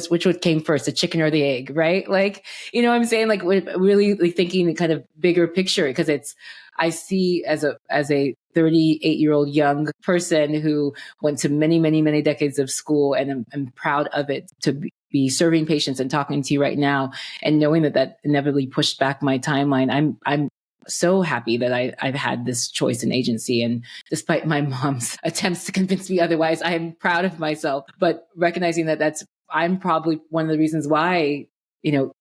Speaker 1: which one came first, the chicken or the egg, right? Like, what I'm saying? Like, really like thinking kind of bigger picture, because I see as a 38-year-old young person who went to many, many, many decades of school, and I'm proud of it, to be serving patients and talking to you right now, and knowing that inevitably pushed back my timeline. I'm so happy that I've had this choice and agency. And despite my mom's attempts to convince me otherwise, I am proud of myself, but recognizing that I'm probably one of the reasons why,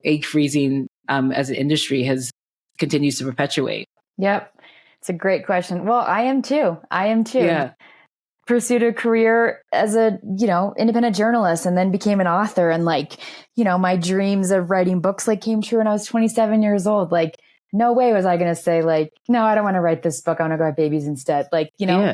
Speaker 1: egg freezing as an industry continues to perpetuate.
Speaker 2: Yep. It's a great question. Well, I am too.
Speaker 1: Yeah.
Speaker 2: pursued a career as a, independent journalist and then became an author. And my dreams of writing books came true when I was 27 years old. No way was I going to say no, I don't want to write this book. I want to go have babies instead.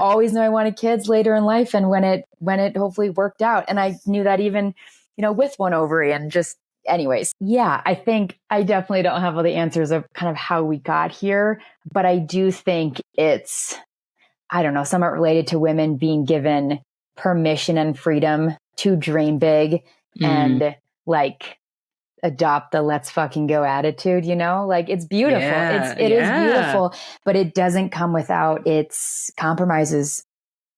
Speaker 2: Always knew I wanted kids later in life. And when it hopefully worked out, and I knew that even, with one ovary and just anyways. Yeah, I think I definitely don't have all the answers of kind of how we got here, but I do think it's, I don't know, somewhat related to women being given permission and freedom to dream big and adopt the let's fucking go attitude, it's beautiful.
Speaker 1: Yeah,
Speaker 2: it is beautiful, but it doesn't come without its compromises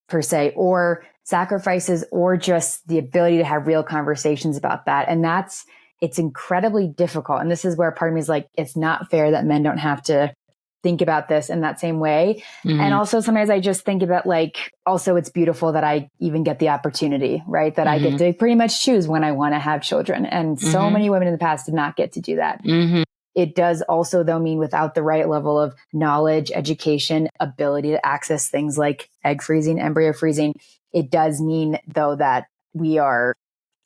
Speaker 2: per se, or sacrifices, or just the ability to have real conversations about that. And it's incredibly difficult. And this is where part of me is it's not fair that men don't have to think about this in that same way. And also sometimes I just think about also it's beautiful that I even get the opportunity, right? That I get to pretty much choose when I want to have children. And so many women in the past did not get to do that. It does also though mean without the right level of knowledge, education, ability to access things like egg freezing, embryo freezing, it does mean though that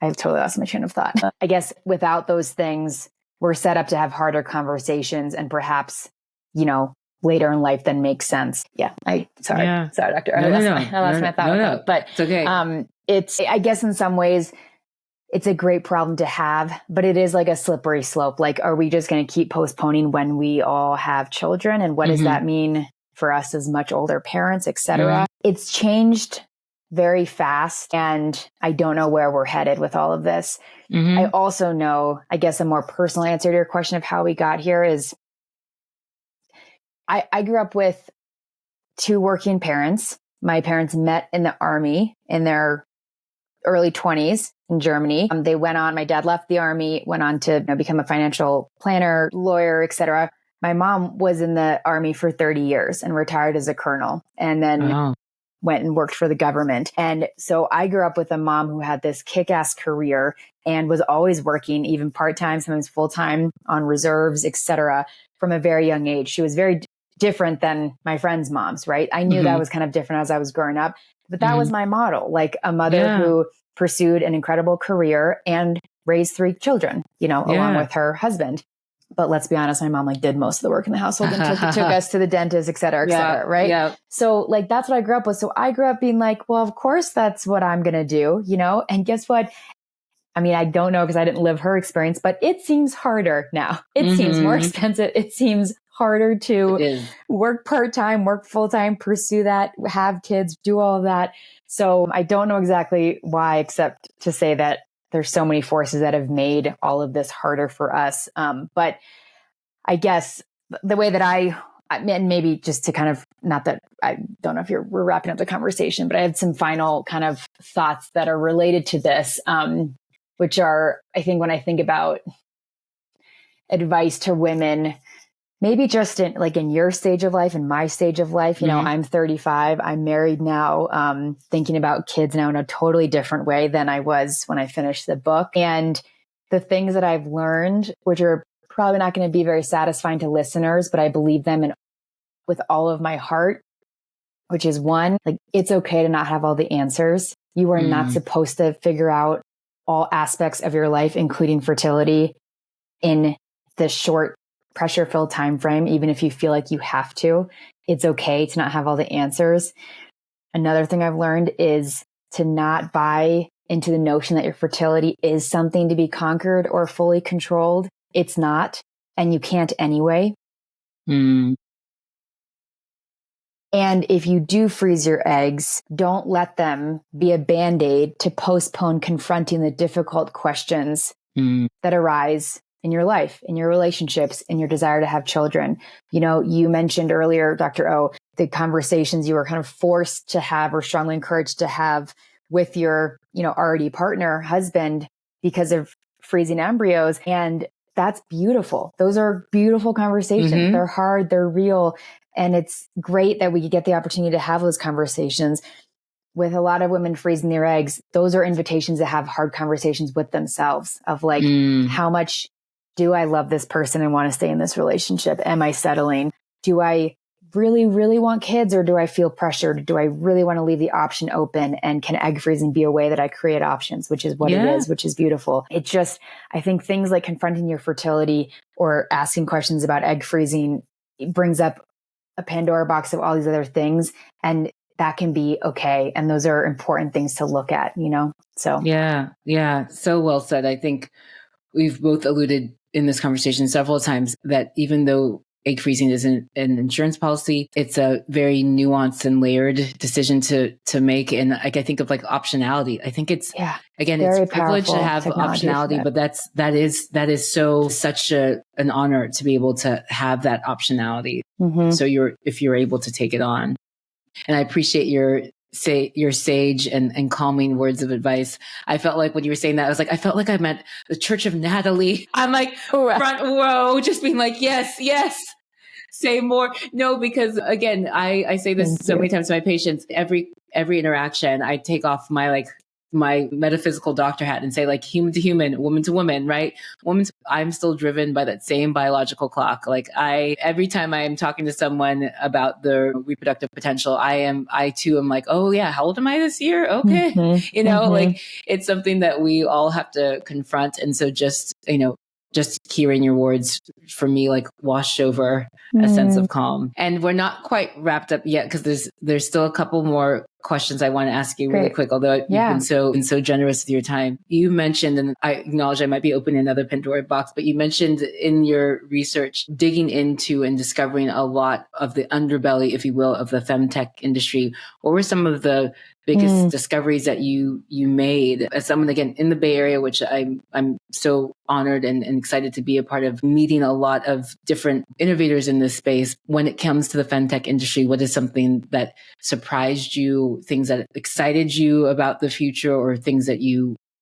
Speaker 2: I've totally lost my train of thought. I guess without those things, we're set up to have harder conversations and perhaps later in life then makes sense. Yeah. Sorry, doctor. I lost my thought. But
Speaker 1: it's okay.
Speaker 2: It's, I guess in some ways it's a great problem to have, but it is a slippery slope. Are we just going to keep postponing when we all have children? And what does that mean for us as much older parents, et cetera? It's changed very fast. And I don't know where we're headed with all of this. I also know, I guess a more personal answer to your question of how we got here is I grew up with two working parents. My parents met in the army in their early 20s in Germany. They went on, my dad left the army, went on to become a financial planner, lawyer, etc. My mom was in the army for 30 years and retired as a colonel, and then went and worked for the government. And so I grew up with a mom who had this kick-ass career and was always working, even part-time, sometimes full-time, on reserves, etc. from a very young age. She was very different than my friends' moms, right? I knew that was kind of different as I was growing up, but that was my model, a mother who pursued an incredible career and raised 3 children, along with her husband. But let's be honest, my mom did most of the work in the household and took us to the dentist, et cetera, right? Yeah. So that's what I grew up with. So I grew up being well, of course, that's what I'm going to do, and guess what? I mean, I don't know because I didn't live her experience, but it seems harder now. It seems more expensive. It seems harder to work part-time, work full-time, pursue that, have kids, do all of that. So I don't know exactly why, except to say that there's so many forces that have made all of this harder for us. But I guess the way that and maybe just to kind of, not that I don't know if we're wrapping up the conversation, but I had some final kind of thoughts that are related to this, which are, I think when I think about advice to women, maybe just in your stage of life and my stage of life, I'm 35, I'm married now, thinking about kids now in a totally different way than I was when I finished the book. And the things that I've learned, which are probably not going to be very satisfying to listeners, but I believe them with all of my heart, which is one, it's okay to not have all the answers. You are not supposed to figure out all aspects of your life, including fertility, in this short pressure-filled time frame, even if you feel like you have to. It's okay to not have all the answers. Another thing I've learned is to not buy into the notion that your fertility is something to be conquered or fully controlled. It's not, and you can't anyway. And if you do freeze your eggs, don't let them be a Band-Aid to postpone confronting the difficult questions that arise in your life, in your relationships, in your desire to have children. You mentioned earlier, Dr. O, the conversations you were kind of forced to have or strongly encouraged to have with your, already partner, husband, because of freezing embryos. And that's beautiful. Those are beautiful conversations. They're hard, they're real. And it's great that we get the opportunity to have those conversations. With a lot of women freezing their eggs, those are invitations to have hard conversations with themselves of how much do I love this person and want to stay in this relationship? Am I settling? Do I really, really want kids, or do I feel pressured? Do I really want to leave the option open? And can egg freezing be a way that I create options, which is what it is, which is beautiful. It just, I think things like confronting your fertility or asking questions about egg freezing brings up a Pandora box of all these other things. And that can be okay. And those are important things to look at, So
Speaker 1: Yeah. So well said. I think we've both alluded in this conversation several times that even though egg freezing isn't an insurance policy, it's a very nuanced and layered decision to make. And like, I think of like optionality. I think it's, again, it's a privilege to have optionality, but that is such an honor to be able to have that optionality. Mm-hmm. So if you're able to take it on. And I appreciate your sage and calming words of advice. I felt like when you were saying that, I felt like I'm at the Church of Natalie. I'm like front row, just being like, yes, say more. No, because again, I say this so many times to my patients, every interaction, I take off my metaphysical doctor hat and say like human to human, woman to woman, right? I'm still driven by that same biological clock. Like every time I am talking to someone about their reproductive potential, I too am like, oh yeah, how old am I this year? Okay. Mm-hmm. Like it's something that we all have to confront. And so just hearing your words for me, like washed over a sense of calm. And we're not quite wrapped up yet because there's still a couple more questions I want to ask you really quick, although you've been so generous with your time. You mentioned, and I acknowledge I might be opening another Pandora box, but you mentioned in your research digging into and discovering a lot of the underbelly, if you will, of the femtech industry. What were some of the biggest discoveries that you made as someone, again, in the Bay Area, which I'm so honored and excited to be a part of, meeting a lot of different innovators in this space. When it comes to the femtech industry, what is something that surprised you, things that excited you about the future, or things that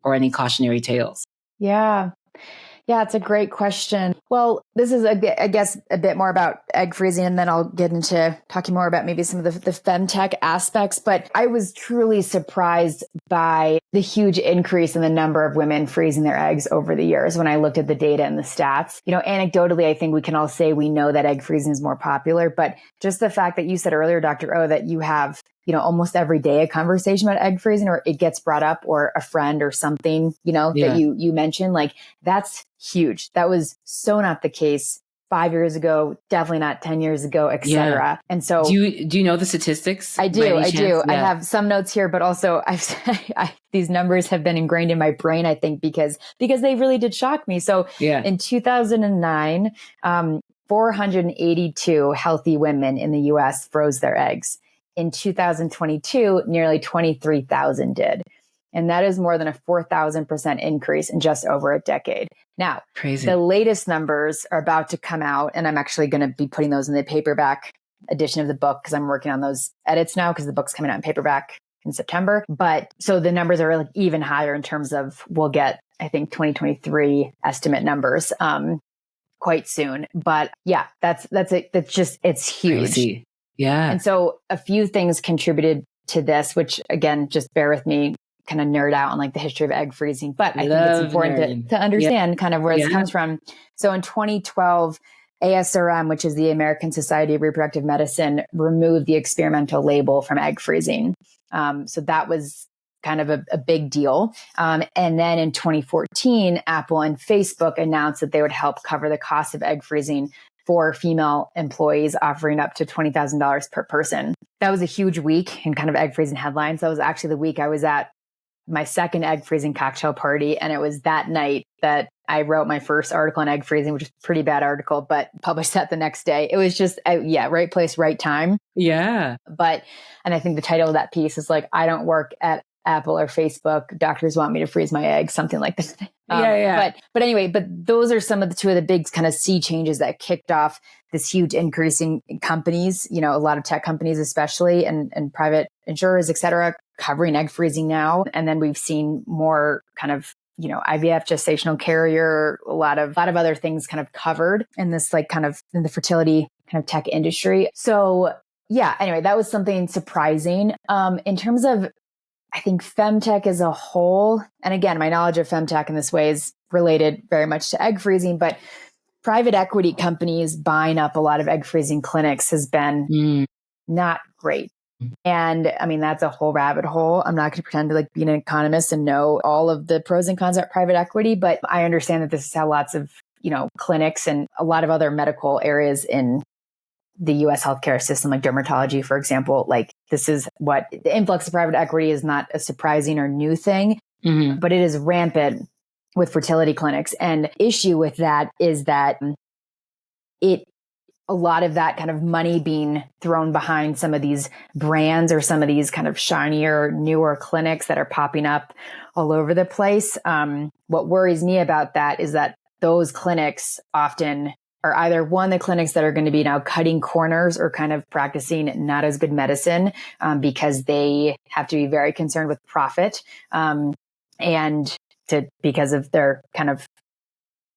Speaker 1: or any cautionary tales?
Speaker 2: Yeah, it's a great question. Well, this is, I guess, a bit more about egg freezing, and then I'll get into talking more about maybe some of the femtech aspects. But I was truly surprised by the huge increase in the number of women freezing their eggs over the years when I looked at the data and the stats. Anecdotally, I think we can all say we know that egg freezing is more popular, but just the fact that you said earlier, Dr. O, that you have almost every day a conversation about egg freezing, or it gets brought up, or a friend or something, that you mentioned, like that's huge. That was so not the case 5 years ago, definitely not 10 years ago, et cetera. Yeah. And so
Speaker 1: do you know the statistics?
Speaker 2: I do. Yeah. I have some notes here, but also these numbers have been ingrained in my brain, I think, because they really did shock me. So in 2009, 482 healthy women in the US froze their eggs. In 2022, nearly 23,000 did. And that is more than a 4,000% increase in just over a decade. Now,
Speaker 1: crazy.
Speaker 2: The latest numbers are about to come out, and I'm actually going to be putting those in the paperback edition of the book because I'm working on those edits now because the book's coming out in paperback in September. But so the numbers are like even higher in terms of, we'll get, I think, 2023 estimate numbers quite soon. But yeah, that's it. It's huge.
Speaker 1: Crazy. Yeah.
Speaker 2: And so a few things contributed to this, which again, just bear with me, kind of nerd out on like the history of egg freezing. But I think it's important to understand kind of where this comes from. So in 2012, ASRM, which is the American Society of Reproductive Medicine, removed the experimental label from egg freezing. So that was kind of a big deal. And then in 2014, Apple and Facebook announced that they would help cover the cost of egg freezing for female employees, offering up to $20,000 per person. That was a huge week in kind of egg freezing headlines. That was actually the week I was at my second egg freezing cocktail party. And it was that night that I wrote my first article on egg freezing, which is a pretty bad article, but published that the next day. It was just, right place, right time.
Speaker 1: Yeah.
Speaker 2: And I think the title of that piece is like, I don't work at Apple or Facebook. Doctors want me to freeze my eggs, something like that. But anyway, those are some of the two of the big kind of sea changes that kicked off this huge increase in companies, a lot of tech companies, especially, and private insurers, et cetera, covering egg freezing now. And then we've seen more kind of, IVF, gestational carrier, a lot of other things kind of covered in this, like kind of in the fertility kind of tech industry. So anyway, that was something surprising. In terms of, I think femtech as a whole, and again, my knowledge of femtech in this way is related very much to egg freezing, but private equity companies buying up a lot of egg freezing clinics has been not great. And I mean, that's a whole rabbit hole. I'm not going to pretend to like be an economist and know all of the pros and cons of private equity, but I understand that this is how lots of, clinics and a lot of other medical areas in the US healthcare system, like dermatology, for example, like this is what the influx of private equity is not a surprising or new thing, but it is rampant with fertility clinics. And issue with that is that a lot of that kind of money being thrown behind some of these brands or some of these kind of shinier, newer clinics that are popping up all over the place. What worries me about that is that those clinics often are either the clinics that are going to be now cutting corners or kind of practicing not as good medicine because they have to be very concerned with profit because of their kind of,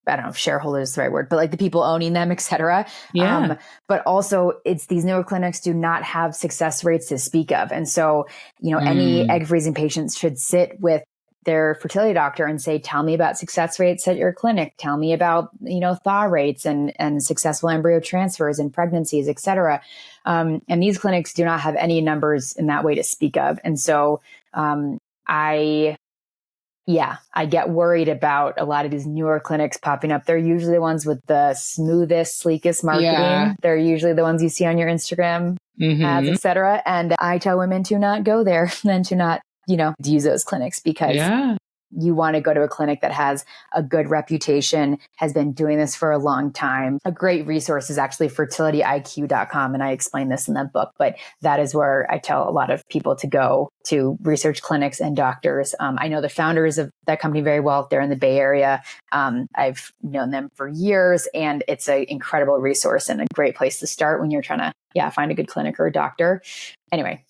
Speaker 2: I don't know if shareholders is the right word, but like the people owning them, et cetera.
Speaker 1: Yeah.
Speaker 2: But also it's these newer clinics do not have success rates to speak of. And so, any egg freezing patients should sit with their fertility doctor and say, tell me about success rates at your clinic. Tell me about, thaw rates and successful embryo transfers and pregnancies, et cetera. And these clinics do not have any numbers in that way to speak of. And so, I get worried about a lot of these newer clinics popping up. They're usually the ones with the smoothest, sleekest marketing. Yeah. They're usually the ones you see on your Instagram ads, et cetera. And I tell women to not go there and to not, use those clinics because you want to go to a clinic that has a good reputation, has been doing this for a long time. A great resource is actually fertilityiq.com. And I explain this in the book, but that is where I tell a lot of people to go to research clinics and doctors. I know the founders of that company very well. They're in the Bay Area. I've known them for years, and it's an incredible resource and a great place to start when you're trying to, find a good clinic or a doctor. Anyway,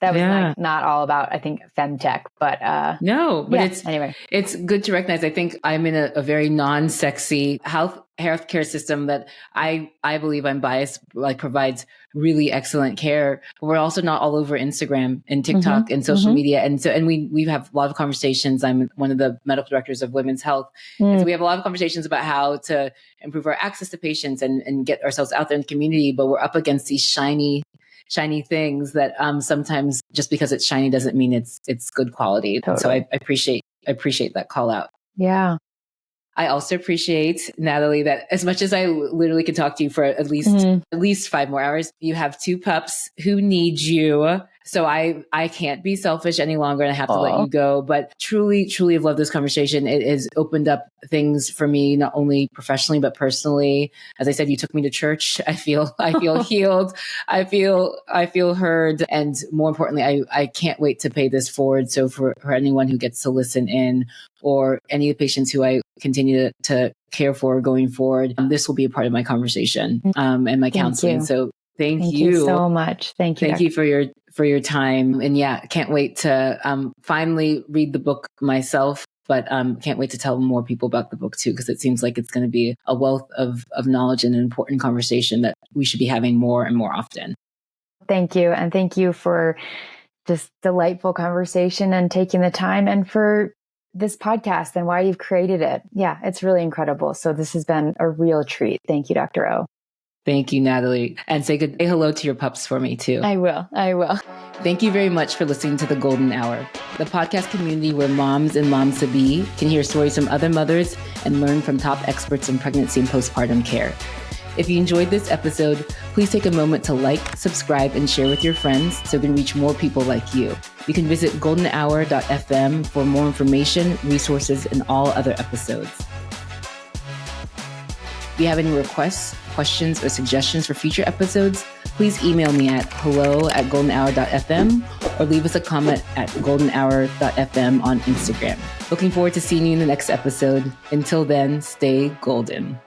Speaker 2: that was not all about, I think, femtech, but
Speaker 1: no, but it's good to recognize. I think I'm in a very non-sexy healthcare system that I believe, I'm biased, like provides really excellent care. But we're also not all over Instagram and TikTok and social media. And so, and we have a lot of conversations. I'm one of the medical directors of Women's Health. And so we have a lot of conversations about how to improve our access to patients and get ourselves out there in the community. But we're up against these shiny things that sometimes just because it's shiny doesn't mean it's good quality. Totally. So I appreciate that call out.
Speaker 2: Yeah.
Speaker 1: I also appreciate, Natalie, that as much as I literally could talk to you for at least 5 more hours, you have 2 pups who need you. So I can't be selfish any longer and I have to let you go. But truly, truly have loved this conversation. It has opened up things for me, not only professionally, but personally. As I said, you took me to church. I feel healed. I feel heard. And more importantly, I can't wait to pay this forward. So for anyone who gets to listen in, or any of the patients who I continue to care for going forward, this will be a part of my conversation and my counseling. So thank you
Speaker 2: so much. Thank you.
Speaker 1: Thank you for your time. And can't wait to finally read the book myself, but can't wait to tell more people about the book too, because it seems like it's going to be a wealth of knowledge and an important conversation that we should be having more and more often.
Speaker 2: Thank you. And thank you for this delightful conversation and taking the time, and for this podcast and why you've created it. Yeah, it's really incredible. So this has been a real treat. Thank you, Dr. O.
Speaker 1: Thank you, Natalie. And say hello to your pups for me too.
Speaker 2: I will.
Speaker 1: Thank you very much for listening to The Golden Hour, the podcast community where moms and moms-to-be can hear stories from other mothers and learn from top experts in pregnancy and postpartum care. If you enjoyed this episode, please take a moment to like, subscribe, and share with your friends so we can reach more people like you. You can visit goldenhour.fm for more information, resources, and all other episodes. If you have any requests, questions, or suggestions for future episodes, please email me at hello@goldenhour.fm or leave us a comment at goldenhour.fm on Instagram. Looking forward to seeing you in the next episode. Until then, stay golden.